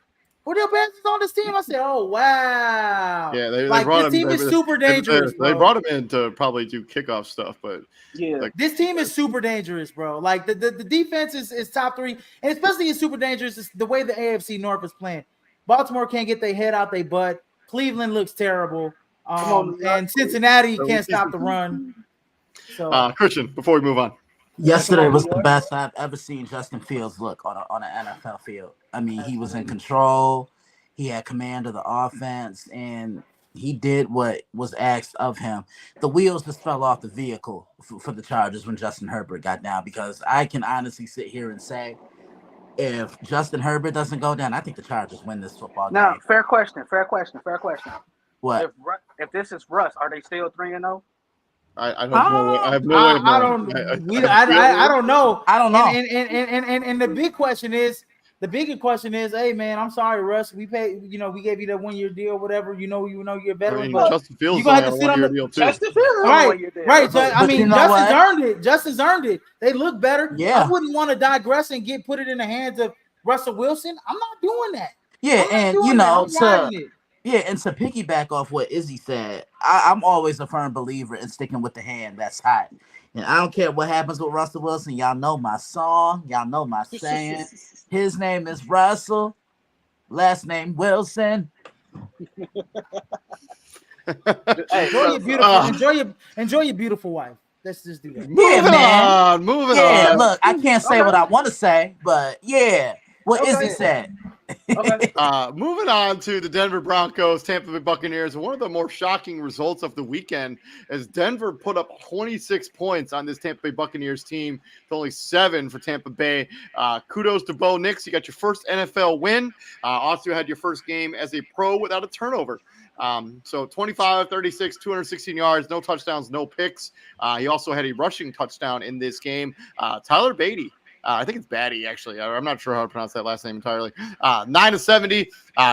Cordero Patterson's on this team. I said, oh wow. Yeah, they brought this him. team is super dangerous. They brought him in to probably do kickoff stuff, but this team is super dangerous, bro. Like the defense is top 3, and especially is super dangerous is the way the AFC North is playing. Baltimore can't get their head out their butt. Cleveland looks terrible. And Cincinnati can't stop the run. So, Christian, before we move on, yesterday was the best I've ever seen Justin Fields look on an NFL field. I mean, he was in control. He had command of the offense, and he did what was asked of him. The wheels just fell off the vehicle for the Chargers when Justin Herbert got down, because I can honestly sit here and say, if Justin Herbert doesn't go down, I think the Chargers win this football game. Now, fair question. What? If this is Russ, are they still 3-0? I have no way. I don't know. I don't know. And the big question is, hey man, I'm sorry, Russ. We paid, we gave you that 1-year deal, whatever. You're better. I mean, Justin Fields you gonna have to sit on the deal too. Justin Fields, right. So, I mean, Justin's earned it. Justin's earned it. They look better. Yeah. I wouldn't want to digress and put it in the hands of Russell Wilson. I'm not doing that. Yeah, and and to piggyback off what Izzy said, I'm always a firm believer in sticking with the hand that's hot. And I don't care what happens with Russell Wilson. Y'all know my song. Y'all know my saying. His name is Russell. Last name Wilson. Enjoy your beautiful wife. Let's just do that. Moving on. Look, I can't say what I want to say, but what Izzy said. Moving on to the Denver Broncos, Tampa Bay Buccaneers. One of the more shocking results of the weekend is Denver put up 26 points on this Tampa Bay Buccaneers team. It's only 7 for Tampa Bay. Kudos to Bo Nix. You got your first NFL win. Also had your first game as a pro without a turnover. So 25, 36, 216 yards, no touchdowns, no picks. He also had a rushing touchdown in this game. Tyler Beatty. I think it's Batty, actually. I'm not sure how to pronounce that last name entirely. 9 of 70.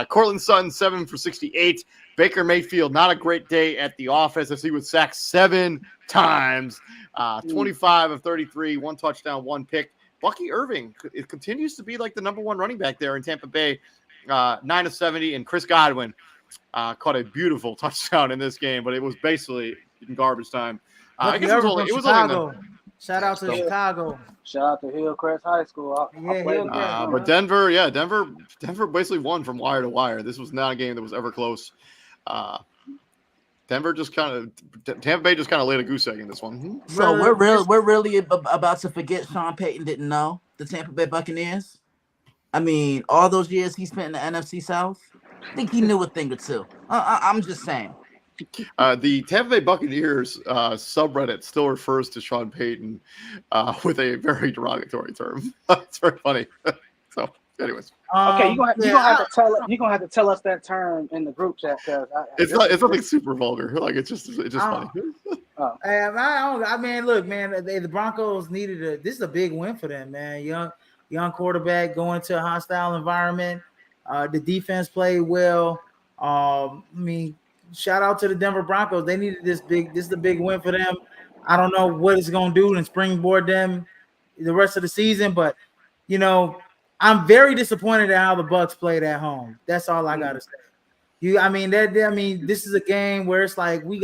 Cortland Sutton, 7 for 68. Baker Mayfield, not a great day at the office as he was sacked 7 times. 25 of 33, 1 touchdown, 1 pick. Bucky Irving, it continues to be like the number one running back there in Tampa Bay, 9 of 70, and Chris Godwin caught a beautiful touchdown in this game, but it was basically in garbage time. I guess it was only Shout out to Chicago. Shout out to Hillcrest High School. But Denver basically won from wire to wire. This was not a game that was ever close. Tampa Bay just kind of laid a goose egg in this one. So we're really about to forget Sean Payton didn't know the Tampa Bay Buccaneers. I mean, all those years he spent in the NFC South, I think he knew a thing or two. I'm just saying. The Tampa Bay Buccaneers subreddit still refers to Sean Payton with a very derogatory term. It's very funny. So, anyways, okay, you're gonna have to tell us that term in the group chat because it's nothing super vulgar. Like it's just funny. I mean, look, man, the Broncos needed this is a big win for them, man. Young quarterback going to a hostile environment. The defense played well. I mean, shout out to the Denver Broncos. They needed this is a big win for them. I don't know what it's going to do and springboard them the rest of the season, but I'm very disappointed at how the Bucs played at home. That's all I got to say. I mean, this is a game where it's like we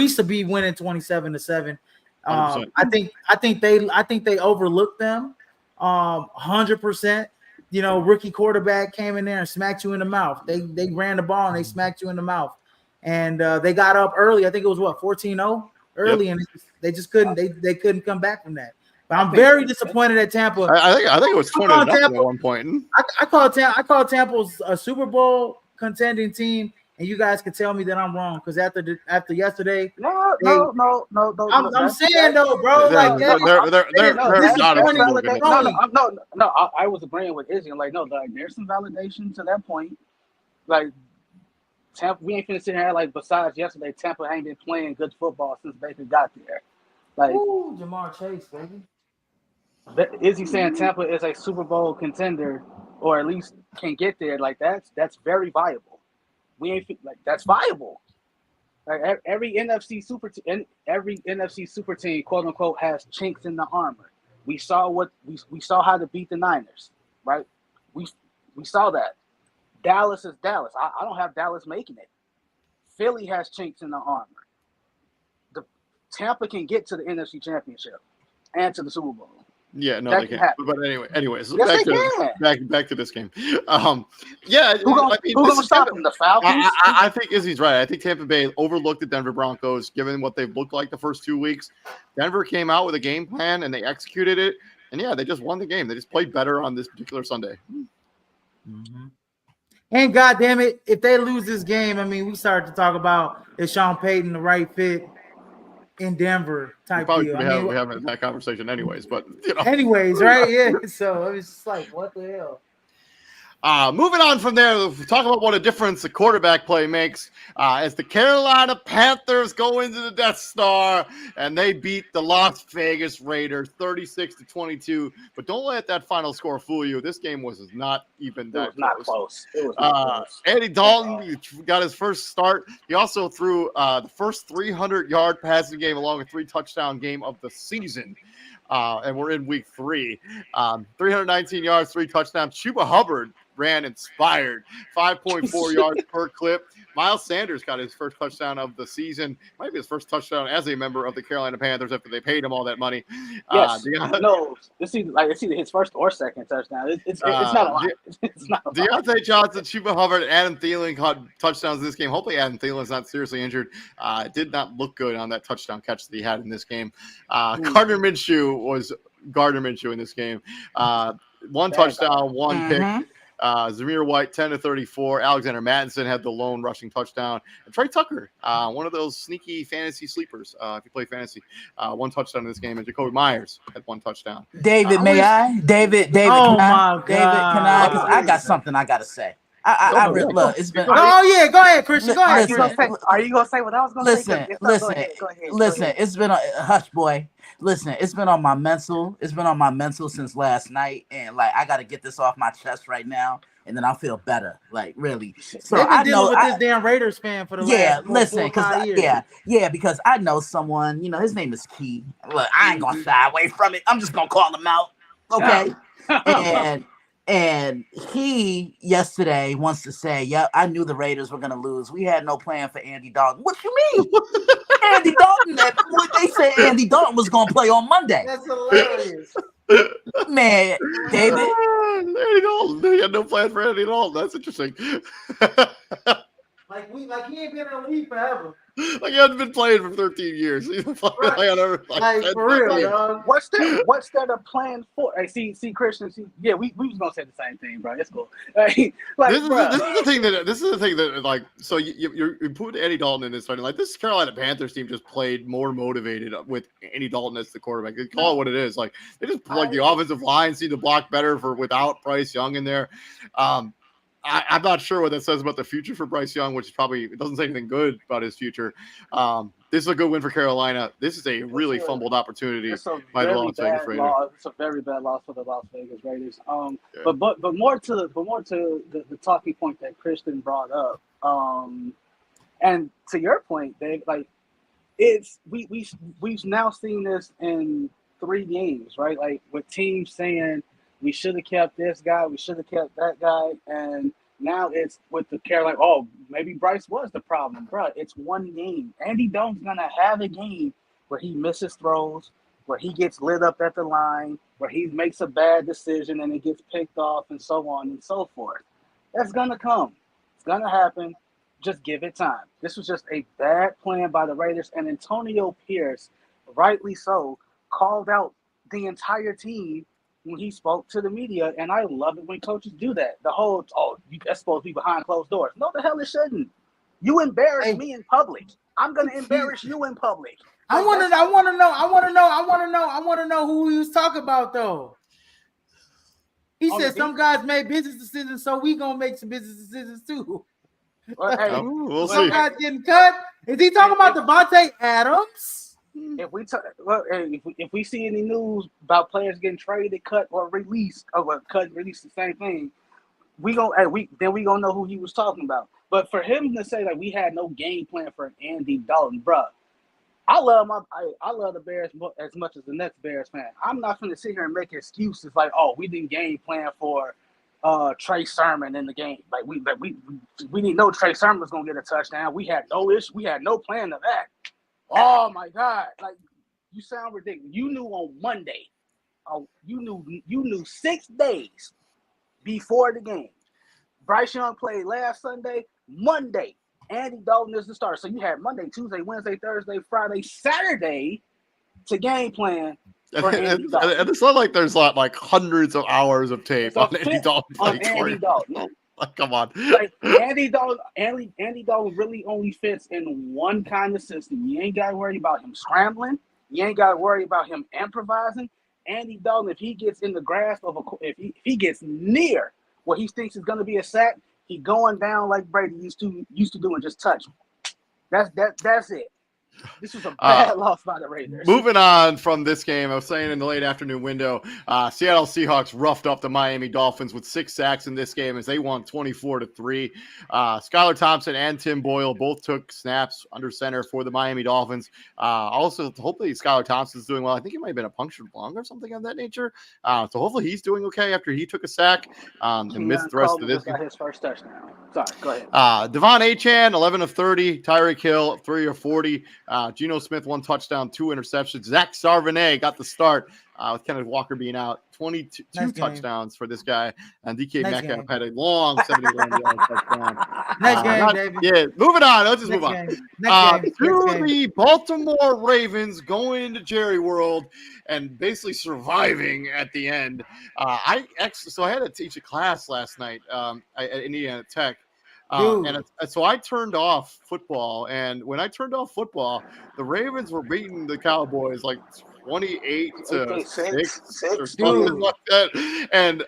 should be winning 27-7. I think they overlooked them 100%. Rookie quarterback came in there and smacked you in the mouth. They ran the ball and they smacked you in the mouth. And they got up early. I think it was 14-0 early, and they just couldn't. They couldn't come back from that. But I'm very disappointed at Tampa. I think it was 20 at one point. I call Tampa a Super Bowl contending team, and you guys can tell me that I'm wrong because after yesterday, no. I'm saying though, bro, they're not a No, I was agreeing with Izzy. I'm like, no, there's some validation to that point. Like Tampa, we ain't finished here. Like besides yesterday, Tampa ain't been playing good football since Baker got there. Like Jamar Chase, baby. Izzy saying Tampa is a Super Bowl contender, or at least can get there. Like that's very viable. We ain't that's viable. Like every NFC super team, quote unquote, has chinks in the armor. We saw we saw how to beat the Niners, right? We saw that. Dallas is Dallas. I don't have Dallas making it. Philly has chinks in the armor. The Tampa can get to the NFC Championship and to the Super Bowl. Yeah, no, they can't. But anyways, yes, back to this game. Who's gonna stop them? The Falcons? I think Izzy's right. I think Tampa Bay overlooked the Denver Broncos, given what they've looked like the first 2 weeks. Denver came out with a game plan and they executed it, and they just won the game. They just played better on this particular Sunday. Mm-hmm. And goddamn it, if they lose this game, I mean, we start to talk about is Sean Payton the right fit in Denver type deal. We're having that conversation anyways, but anyways, right? Yeah. So it's just like, what the hell? Moving on from there, we'll talk about what a difference the quarterback play makes as the Carolina Panthers go into the Death Star and they beat the Las Vegas Raiders 36-22. But don't let that final score fool you. This game was not even that close. It was not close. Andy Dalton got his first start. He also threw the first 300-yard passing game along with 3 touchdown game of the season. And we're in week 3. 319 yards, 3 touchdowns. Chuba Hubbard ran inspired, 5.4 yards per clip. Miles Sanders got his first touchdown of the season. Might be his first touchdown as a member of the Carolina Panthers after they paid him all that money. Yes, it's either his first or second touchdown. It's not a lot. It's not a lot. Deontay Johnson, Chuba Hubbard, Adam Thielen caught touchdowns in this game. Hopefully Adam Thielen's not seriously injured. Did not look good on that touchdown catch that he had in this game. Gardner Minshew was Gardner Minshew in this game. 1 touchdown, 1 pick. Zamir White, 10-34. Alexander Mattison had the lone rushing touchdown. And Trey Tucker, one of those sneaky fantasy sleepers, if you play fantasy, 1 touchdown in this game. And Jacoby Myers had 1 touchdown. David, may I? David, oh, my God. David, can I? Because I got something I got to say. I really look. It's been. Oh yeah, go ahead, Christian. Go ahead. Are you gonna say what I was gonna say? Listen. It's been a hush, boy. Listen, it's been on my mental. It's been on my mental since last night, and I got to get this off my chest right now, and then I'll feel better. Really. So I know with this damn Raiders fan for the last 4 or 5 years. Because I know someone. His name is Key. Look, I ain't gonna shy away from it. I'm just gonna call him out. Okay. Yeah. And he yesterday wants to say, "Yep, I knew the Raiders were gonna lose. We had no plan for Andy Dalton." What you mean? Andy Dalton? What they said Andy Dalton was gonna play on Monday. That's hilarious. Man, David. Andy Dalton. They had no plan for Andy Dalton. That's interesting. Like he ain't been in the league forever. Like he hasn't been playing for 13 years. He's been playing Like, 10 for real, games. dog. What's that a plan for? Hey, see, Christian. Yeah, we was gonna say the same thing, bro. It's cool. Like, This is the thing that like, so you put Andy Dalton in this starting. Like, this Carolina Panthers team just played more motivated with Andy Dalton as the quarterback. They call it what it is. Like, they just like the offensive line seemed to block better without Bryce Young in there. I'm not sure what that says about the future for Bryce Young, which is probably, it doesn't say anything good about his future. This is a good win for Carolina. This is a really fumbled opportunity by the Las Vegas Raiders. It's a very bad loss for the Las Vegas Raiders. But more to the talking point that Christian brought up. And to your point, Dave, like we've now seen this in 3 games, right? Like with teams saying we should have kept this guy, we should have kept that guy, and now it's with the Carolina. Oh, maybe Bryce was the problem, bro. It's 1 game. Andy Dalton's gonna have a game where he misses throws, where he gets lit up at the line, where he makes a bad decision and it gets picked off, and so on and so forth. That's gonna come. It's gonna happen. Just give it time. This was just a bad plan by the Raiders, and Antonio Pierce, rightly so, called out the entire team when he spoke to the media, and I love it when coaches do that. The whole, that's supposed to be behind closed doors. No, the hell it shouldn't. You embarrass me in public. I'm gonna embarrass you in public. I want to know who he was talking about, though. He said some guys made business decisions, so we gonna make some business decisions too. We'll some see. guys getting cut. Is he talking about Devontae Adams? If we see any news about players getting traded, cut, or released, release the same thing, we gonna know who he was talking about. But for him to say that we had no game plan for Andy Dalton, bro, I love the Bears as much as the next Bears fan. I'm not going to sit here and make excuses like, oh, we didn't game plan for Trey Sermon in the game. Like we didn't know Trey Sermon was going to get a touchdown. We had no issue. We had no plan of that. Oh my God! Like, you sound ridiculous. You knew on Monday. You knew 6 days before the game. Bryce Young played last Sunday. Monday, Andy Dalton is the starter. So you had Monday, Tuesday, Wednesday, Thursday, Friday, Saturday to game plan for Andy Dalton. And it's not like there's like hundreds of hours of tape on Andy Dalton. Andy Dalton. Like, come on. Like Andy Dalton really only fits in one kind of system. You ain't got to worry about him scrambling. You ain't got to worry about him improvising. Andy Dalton, if he gets in the grasp of if he gets near what he thinks is going to be a sack, he going down like Brady used to do and just touch him. That's it. This was a bad loss by the Raiders. Moving on from this game, I was saying in the late afternoon window, Seattle Seahawks roughed up the Miami Dolphins with 6 sacks in this game as they won 24-3. Skylar Thompson and Tim Boyle both took snaps under center for the Miami Dolphins. Also, hopefully Skylar Thompson's doing well. I think he might have been a punctured lung or something of that nature. So hopefully he's doing okay after he took a sack and missed the rest of this. Got his first touchdown. Sorry, go ahead. Devon Achane, 11 of 30. Tyreek Hill, 3 of 40. Geno Smith, 1 touchdown, 2 interceptions. Zach Charbonnet got the start with Kenneth Walker being out. 22 touchdowns for this guy. And DK Metcalf had a long 71-yard touchdown. Next game, David. Yeah, moving on. Let's just move on. The Baltimore Ravens going into Jerry World and basically surviving at the end. So I had to teach a class last night at Indiana Tech. So I turned off football, and when I turned off football, the Ravens were beating the Cowboys like 28-6 or something like that. And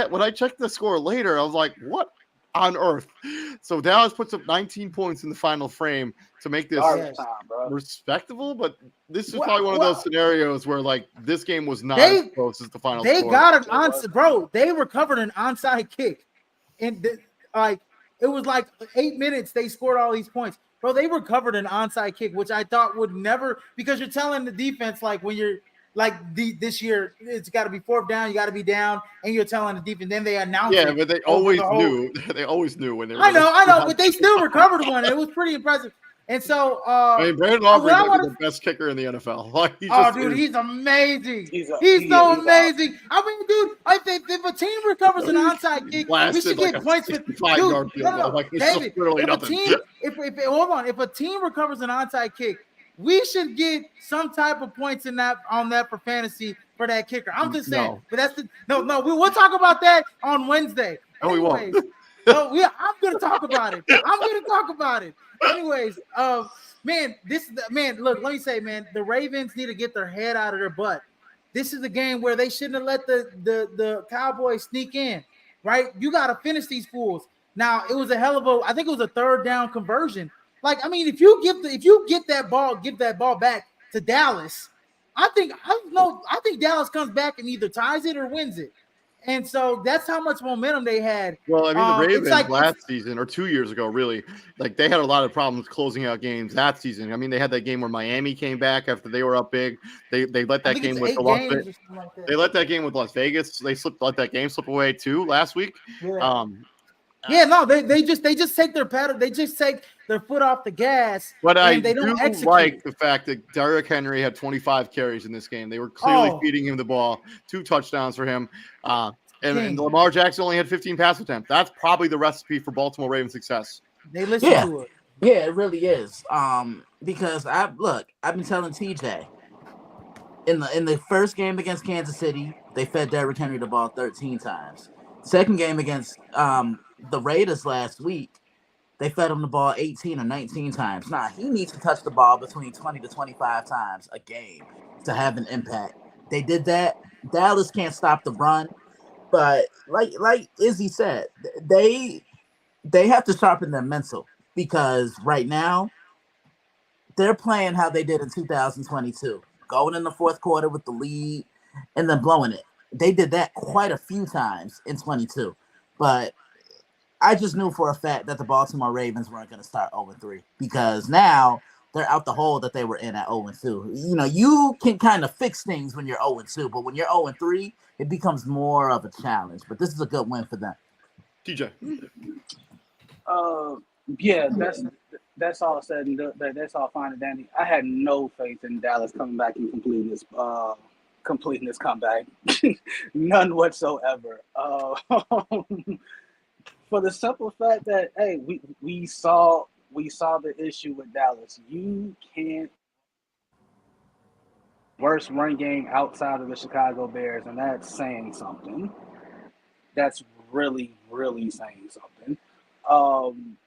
when I checked the score later, I was like, "What on earth?" So Dallas puts up 19 points in the final frame to make this respectable, but this is probably one of those scenarios where like this game was not as close as the final score. They got an onside, bro. They recovered an onside kick, and it was like 8 minutes. They scored all these points, bro. They recovered an onside kick, which I thought would never, because you're telling the defense like when you're like this year, it's got to be 4th down. You got to be down, and you're telling the defense. Then they announce Yeah, it. but they over always the whole, knew. They always knew when they were. I know, but they still recovered one. It was pretty impressive. And so, I mean, Brandon what Aubrey I might be want the best kicker in the NFL. Like he Oh, just dude, is. he's amazing. He's he's so awesome. amazing. I mean, dude, if a team recovers an onside kick, we Blasted should like get a points for 65-yard field goal. Like it's David. literally If nothing. if a team recovers an onside kick, we should get some type of points on that for fantasy for that kicker. I'm just saying, No. but we'll talk about that on Wednesday. No, we won't. I'm gonna talk about it. Anyways, look, let me say, man, the Ravens need to get their head out of their butt. This is a game where they shouldn't have let the Cowboys sneak in, right? You got to finish these fools. Now, it was I think it was a 3rd down conversion. Like, I mean, if you get that ball back to Dallas, I think Dallas comes back and either ties it or wins it. And so that's how much momentum they had. Well, I mean, the Ravens last season or 2 years ago, really, like they had a lot of problems closing out games that season. I mean, they had that game where Miami came back after they were up big. They let that game with They let that game with Las Vegas. They let that game slip away too last week. Yeah. They just take their pedal. They just take their foot off the gas. But and I they don't do execute. like the fact that Derrick Henry had 25 carries in this game. They were clearly feeding him the ball. 2 touchdowns for him. And Lamar Jackson only had 15 pass attempts. That's probably the recipe for Baltimore Ravens success. They listen to it. Yeah, it really is. Because I've been telling TJ in the first game against Kansas City, they fed Derrick Henry the ball 13 times. Second game against the Raiders last week, they fed him the ball 18 or 19 times. Nah, he needs to touch the ball between 20 to 25 times a game to have an impact. They did that. Dallas can't stop the run. But like Izzy said, they have to sharpen their mental because right now they're playing how they did in 2022, going in the 4th quarter with the lead and then blowing it. They did that quite a few times in 22, but I just knew for a fact that the Baltimore Ravens weren't going to start 0-3 because now they're out the hole that they were in at 0-2. You know, you can kind of fix things when you're 0-2, but when you're 0-3, it becomes more of a challenge. But this is a good win for them. TJ. Yeah, that's all said and done. That's all fine and dandy. I had no faith in Dallas coming back and completing this comeback. None whatsoever. For the simple fact that we saw the issue with Dallas. You can't worst run game outside of the Chicago Bears, and that's saying something. That's really, really saying something. On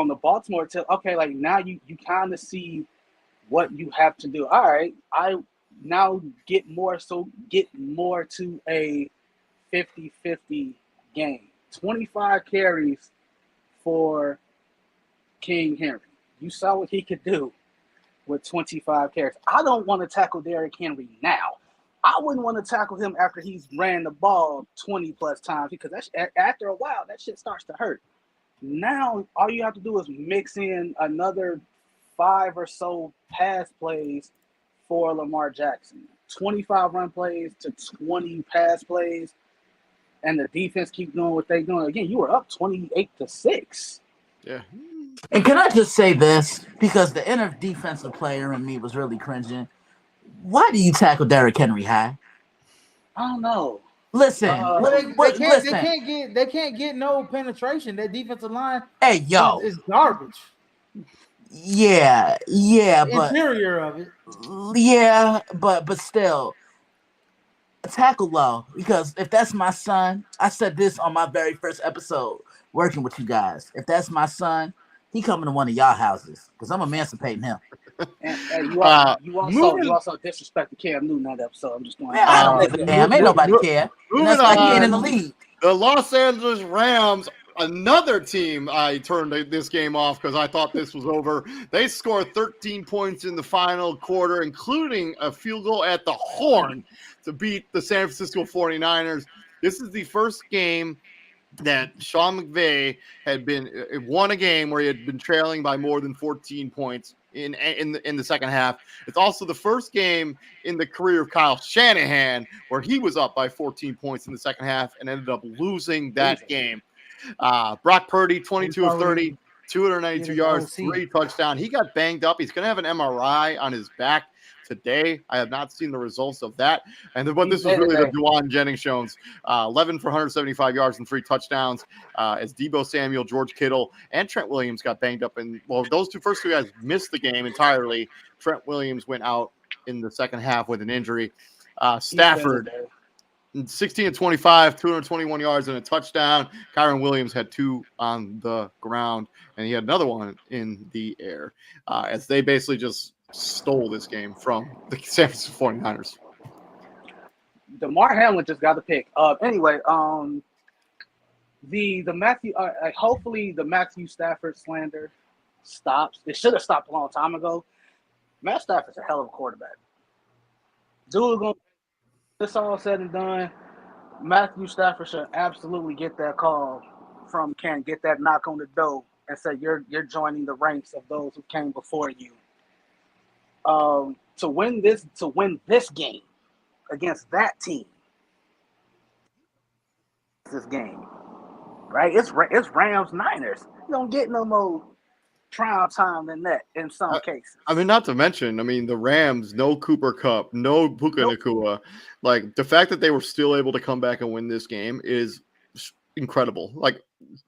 the Baltimore tip, okay, like now you kind of see what you have to do. All right, I now get more to a 50-50 game. 25 carries for King Henry. You saw what he could do with 25 carries. I don't want to tackle Derrick Henry now. I wouldn't want to tackle him after he's ran the ball 20 plus times because after a while that shit starts to hurt. Now all you have to do is mix in another 5 or so pass plays for Lamar Jackson. 25 run plays to 20 pass plays, and the defense keep doing what they're doing. Again, you were up 28-6. Yeah. And can I just say this? Because the inner defensive player in me was really cringing. Why do you tackle Derrick Henry high? I don't know. Listen, they can't get no penetration. That defensive line, is garbage. Yeah, but interior of it. Yeah, but still, tackle low. Because if that's my son, I said this on my very first episode working with you guys. If that's my son, he coming to one of y'all houses because I'm emancipating him. And you also disrespected Cam Newton that episode. I'm just going. I don't give a damn. Ain't nobody care. And that's why he ain't in the league. The Los Angeles Rams, another team, I turned this game off because I thought this was over. They scored 13 points in the final quarter, including a field goal at the horn to beat the San Francisco 49ers. This is the first game that Sean McVay had won a game where he had been trailing by more than 14 points in the second half. It's also the first game in the career of Kyle Shanahan where he was up by 14 points in the second half and ended up losing that game. Brock Purdy, 22 of 30, 292 yards, 3 touchdowns. He got banged up. He's going to have an MRI on his back today. I have not seen the results of that. But this was really the Juwan Jennings Jones. 11 for 175 yards and 3 touchdowns as Deebo Samuel, George Kittle, and Trent Williams got banged up. And well, those first two guys missed the game entirely. Trent Williams went out in the second half with an injury. Stafford, 16 and 25, 221 yards and a touchdown. Kyron Williams had 2 on the ground, and he had another one in the air as they basically just stole this game from the San Francisco 49ers. DeMar Hamlin just got the pick. Anyway, the Matthew, hopefully the Matthew Stafford slander stops. It should have stopped a long time ago. Matt Stafford's a hell of a quarterback. Dude, going this all said and done, Matthew Stafford should absolutely get that call from Ken, get that knock on the door and say you're joining the ranks of those who came before you. To win this game against that team, this game, right? It's Rams Niners. You don't get no more prime time than that in some cases. I mean, not to mention, the Rams, no Cooper Kupp, no Puka Nacua. Like, the fact that they were still able to come back and win this game is incredible. Like,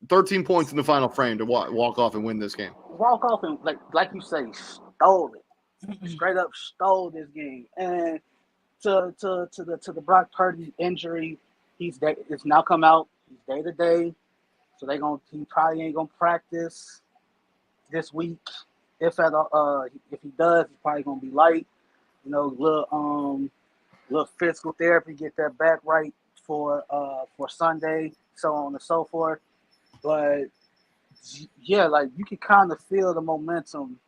13 points in the final frame to walk off and win this game. Walk off and, like you say, stole it. Straight up stole this game. And to the Brock Purdy injury, it's now come out. He's day to day. So he probably ain't gonna practice this week. If he does, he's probably gonna be light. Little physical therapy, get that back right for Sunday, so on and so forth. But yeah, like you can kind of feel the momentum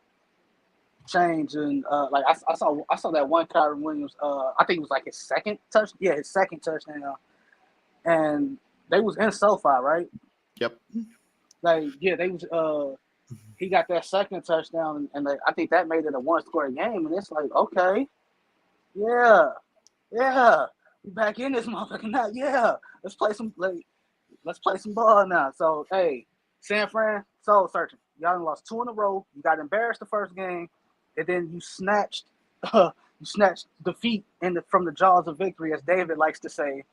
change, and like I saw that one Kyron Williams. I think it was like his second touchdown, and they was in SoFi, right? Yep. Like they was. He got that second touchdown, and I think that made it a one-score game. And it's like, okay, yeah, we back in this motherfucker now. Yeah, let's play some ball now. So hey, San Fran, soul searching. Y'all done lost 2 in a row. You got embarrassed the first game, and then you snatched defeat from the jaws of victory, as David likes to say.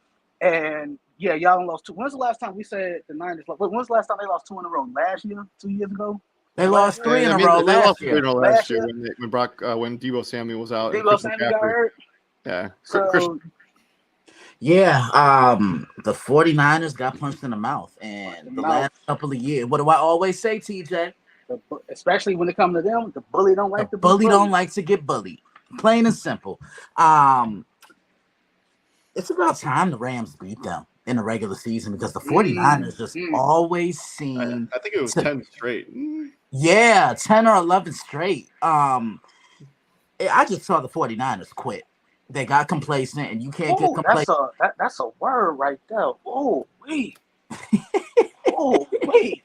And yeah, y'all done lost 2. When's the last time we said the Niners? When's the last time they lost 2 in a row? Last year? 2 years ago? They lost 3 in a row last year. Last year when Deebo Samuel was out. Deebo Samuel got hurt. Yeah. So, yeah, the 49ers got punched in the mouth. And the last couple of years, what do I always say, TJ? Especially when it comes to them, the bully don't like don't like to get bullied. Plain and simple. It's about time the Rams beat them in the regular season because the 49ers just always seem. I think it was 10 straight. Yeah, 10 or 11 straight. I just saw the 49ers quit. They got complacent, and you can't get complacent. That's a word right there. Oh, wait. Oh, wait.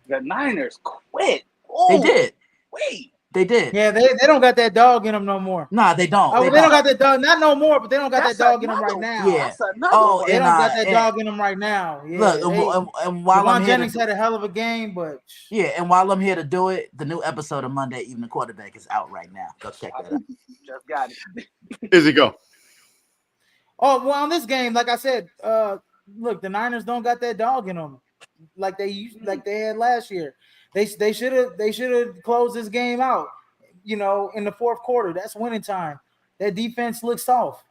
The Niners quit. Oh, they did. Wait. They did. Yeah, they don't got that dog in them no more. Nah, they don't. They don't got that dog. Not no more, but they don't got that dog in them right now. Yeah. They don't got that dog in them right now. Yeah, look, and while Juwan Jennings had a hell of a game, but yeah, and while I'm here to do it, the new episode of Monday Evening Quarterback is out right now. Go check that out. Just got it. Is it go? Oh, well, on this game, like I said, look, the Niners don't got that dog in them like they had last year. They should have closed this game out, in the fourth quarter. That's winning time. That defense looks soft,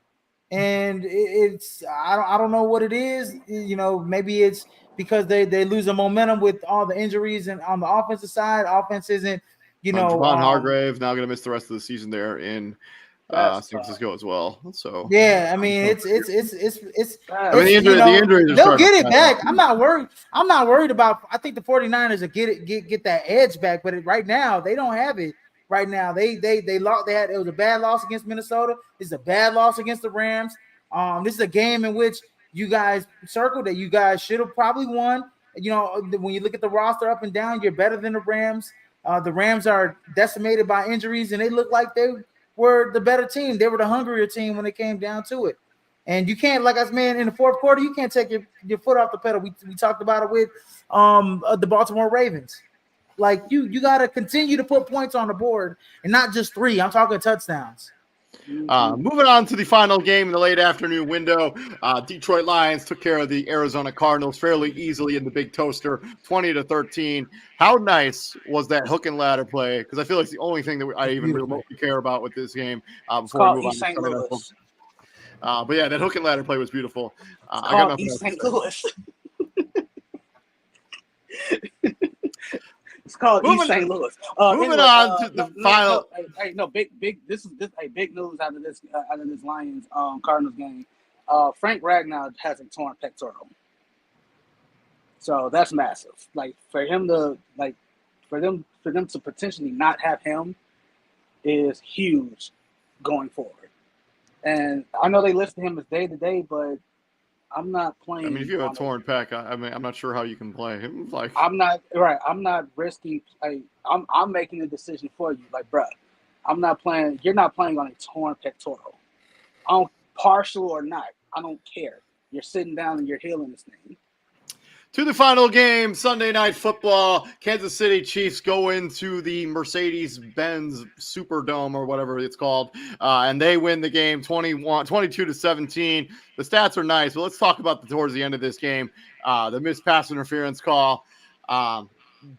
and it's I don't know what it is. Maybe it's because they lose the momentum with all the injuries, and on the offensive side, offense isn't. Javon Hargrave now going to miss the rest of the season there in San Francisco as well. So yeah, I mean it's the injuries they'll get it back. I'm not worried about. I think the 49ers will get that edge back, but right now they don't have it. Right now they lost. It was a bad loss against Minnesota. This is a bad loss against the Rams. This is a game in which you guys circled that you guys should have probably won. When you look at the roster up and down, you're better than the Rams. The Rams are decimated by injuries, and they look like they were the better team. They were the hungrier team when it came down to it. And you can't, like I said, man, in the fourth quarter, you can't take your foot off the pedal. We talked about it with the Baltimore Ravens. Like you got to continue to put points on the board, and not just 3. I'm talking touchdowns. Moving on to the final game in the late afternoon window, Detroit Lions took care of the Arizona Cardinals fairly easily in the big toaster, 20-13. How nice was that hook and ladder play? Because I feel like it's the only thing that I even remotely care about with this game. Before we move on to St. Louis. But yeah, that hook and ladder play was beautiful. It's called East St. Louis. It's called East St. Louis. Moving on to the final. Big. This is big news out of this Lions Cardinals game. Frank Ragnow has a torn pectoral, so that's massive. Like for them to potentially not have him is huge going forward. And I know they listed him as day to day, but I'm not playing. I mean, if you have a torn pec, I'm not sure how you can play him. Like, I'm not risking. I'm making a decision for you. Like, bruh, I'm not playing. You're not playing on a torn pectoral. Partial or not, I don't care. You're sitting down and you're healing this thing. To the final game, Sunday Night Football. Kansas City Chiefs go into the Mercedes-Benz Superdome or whatever it's called, and they win the game 22-17. The stats are nice, but let's talk about towards the end of this game. The missed pass interference call,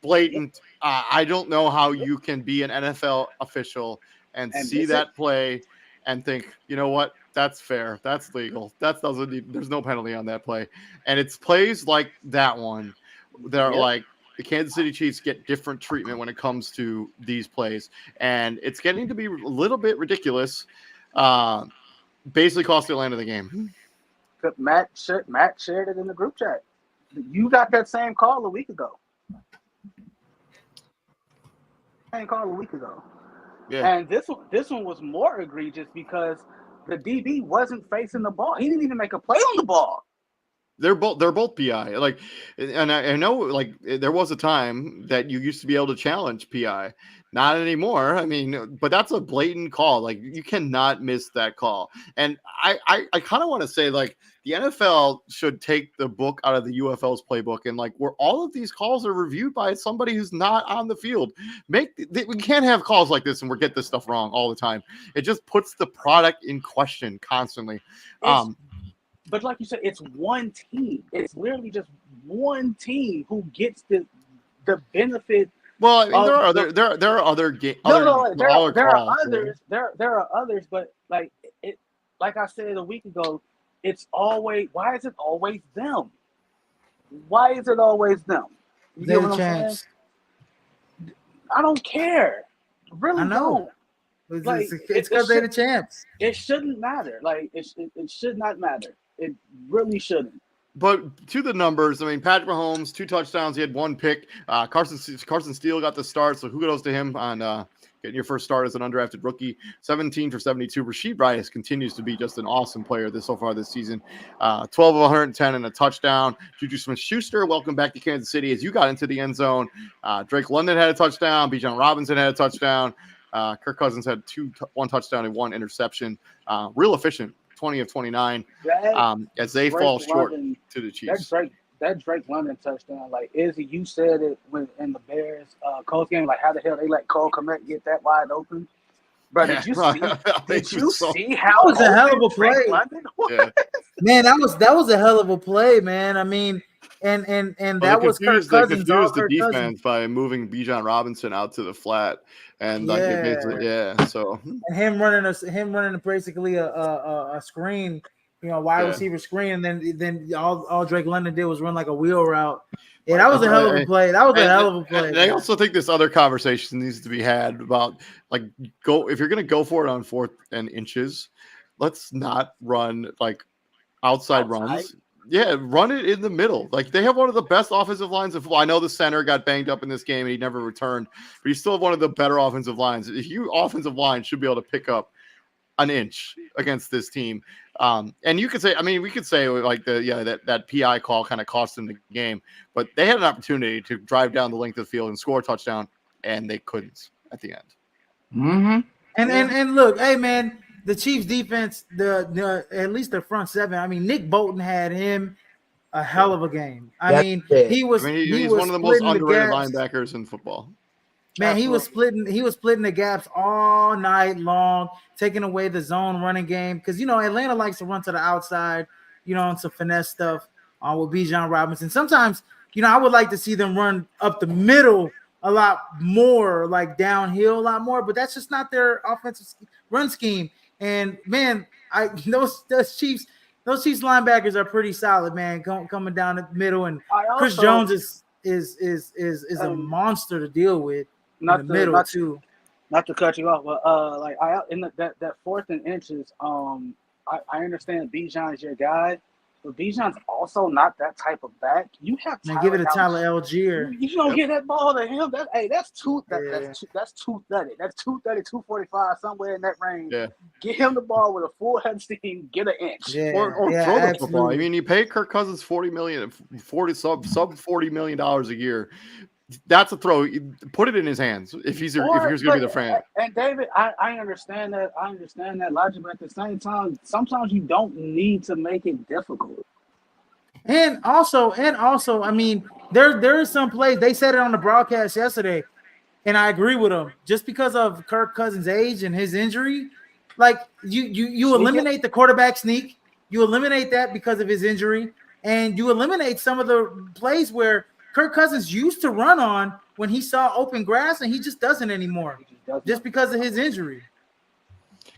blatant. I don't know how you can be an NFL official and see that play and think, you know what? That's fair. That's legal. There's no penalty on that play. And it's plays like that one that are like the Kansas City Chiefs get different treatment when it comes to these plays. And it's getting to be a little bit ridiculous. Basically cost Atlanta the game. Matt shared it in the group chat. You got that same call a week ago. Yeah. And this one was more egregious because the DB wasn't facing the ball. He didn't even make a play on the ball. They're both PI. Like, and I know, like, there was a time that you used to be able to challenge PI. Not anymore. I mean, but that's a blatant call. Like, you cannot miss that call. And I kind of want to say, like, the NFL should take the book out of the UFL's playbook and, like, where all of these calls are reviewed by somebody who's not on the field. We can't have calls like this and we get this stuff wrong all the time. It just puts the product in question constantly. But like you said, it's one team. It's literally just one team who gets the benefit. Well, I mean, there are other games. There are others. There are others, but like I said a week ago, it's always. Why is it always them? Why is it always them? You They're the champs. I don't care. Really, I know. Don't. It's because they're the champs. It shouldn't matter. Like it should not matter. It really shouldn't. But to the numbers, I mean, Patrick Mahomes, 2 touchdowns. He had 1 pick. Carson Steele got the start, so kudos to him on getting your first start as an undrafted rookie. 17 for 72. Rasheed Rice continues to be just an awesome player so far this season. 12 of 110 and a touchdown. Juju Smith-Schuster, welcome back to Kansas City as you got into the end zone. Drake London had a touchdown. Bijan Robinson had a touchdown. Kirk Cousins had 1 touchdown and 1 interception. Real efficient. 20 of 29 as they fall short to the Chiefs. That Drake London touchdown, like Izzy, you said it when in the Bears Colts game, like how the hell they let Cole Kmet get that wide open? Bro, did you see how it was a hell of a play? Yeah. Man, that was a hell of a play, man. I mean, and that was Kirk Cousins. They confused the defense by moving Bijan Robinson out to the flat, and like it basically, so and him running basically a screen, wide receiver screen, and then all Drake London did was run like a wheel route. Yeah, that was a hell of a play. That was a hell of a play. And I also think this other conversation needs to be had about like if you're gonna go for it on 4th and inches, let's not run like outside runs. Yeah, run it in the middle. Like they have one of the best offensive lines of. I know the center got banged up in this game and he never returned, but you still have one of the better offensive lines. If you offensive line should be able to pick up an inch against this team. And you could say, we could say like that PI call kind of cost them the game, but they had an opportunity to drive down the length of the field and score a touchdown and they couldn't at the end. Mm-hmm. And look, hey man, the Chiefs defense, the at least the front seven. I mean, Nick Bolton had him a hell of a game. I Yes, mean, he did. he was He's was one of the most splitting the underrated gaps. linebackers in football. Man, Absolutely. he was splitting the gaps all night long, taking away the zone running game. Because Atlanta likes to run to the outside, on some finesse stuff with Bijan Robinson. Sometimes, I would like to see them run up the middle a lot more, like downhill a lot more, but that's just not their offensive run scheme. And man, those Chiefs linebackers are pretty solid, man, coming down the middle. And Chris Jones is a monster to deal with in the middle too. Not to cut you off, but that 4th and inches, I understand Bijan's your guy, but Bijan's also not that type of back. You have Man, give it to Tyler Algier. You don't get that ball to him. That's 230. That's 230, 245, somewhere in that range. Yeah. Get him the ball with a full head steam, get an inch. Yeah, Or throw the football. absolutely. I mean, you pay Kirk Cousins $40 million million a year. That's a throw. Put it in his hands if he's going to be the fan. And David, I understand that. I understand that logic, but at the same time, sometimes you don't need to make it difficult. And also, I mean, there is some plays. They said it on the broadcast yesterday, and I agree with them. Just because of Kirk Cousins' age and his injury, like you eliminate the quarterback sneak, you eliminate that because of his injury, and you eliminate some of the plays where Kirk Cousins used to run on when he saw open grass, and he just doesn't anymore, just because of his injury.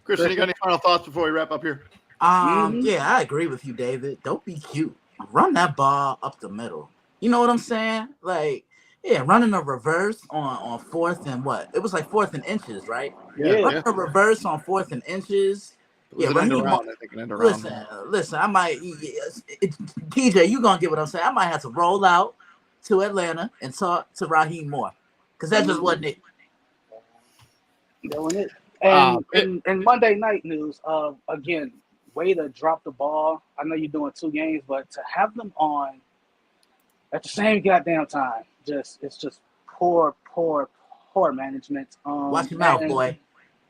Christian, you got any final thoughts before we wrap up here? Yeah, I agree with you, David. Don't be cute. Run that ball up the middle. You know what I'm saying? Like, yeah, running a reverse on 4th and what? It was like 4th and inches, right? Yeah. Running a reverse on 4th and inches. Yeah, an end around, I think an end around. Listen, I might TJ, you gonna get what I'm saying. I might have to roll out to Atlanta and talk to Raheem Moore. Because that just wasn't it. That wasn't it. And Monday night news, again, way to drop the ball. I know you're doing 2 games, but to have them on at the same goddamn time, it's just poor management. Watch your mouth, boy.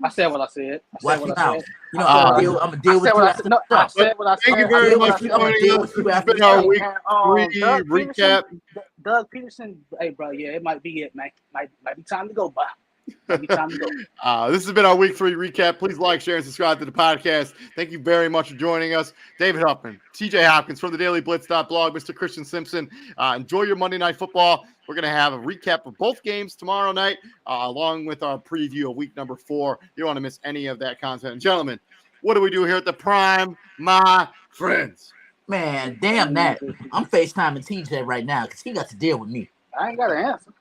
I said what I said. Watch your mouth. You know, I'm gonna deal with you. I said what I said. Thank you very much for joining us. It's been our week 3 recap. Doug Peterson, hey, bro, yeah, it might be it, man. Might be time to go, bye. Might be time to go. This has been our week 3 recap. Please like, share, and subscribe to the podcast. Thank you very much for joining us. David Huffman, TJ Hopkins from the DailyBlitz.blog, Mr. Christian Simpson. Enjoy your Monday Night Football. We're going to have a recap of both games tomorrow night, along with our preview of week number 4. You don't want to miss any of that content. And gentlemen, what do we do here at the Prime, my friends? Man, damn that. I'm FaceTiming TJ right now because he got to deal with me. I ain't got an answer.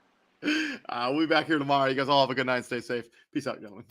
We'll be back here tomorrow. You guys all have a good night. Stay safe. Peace out, gentlemen.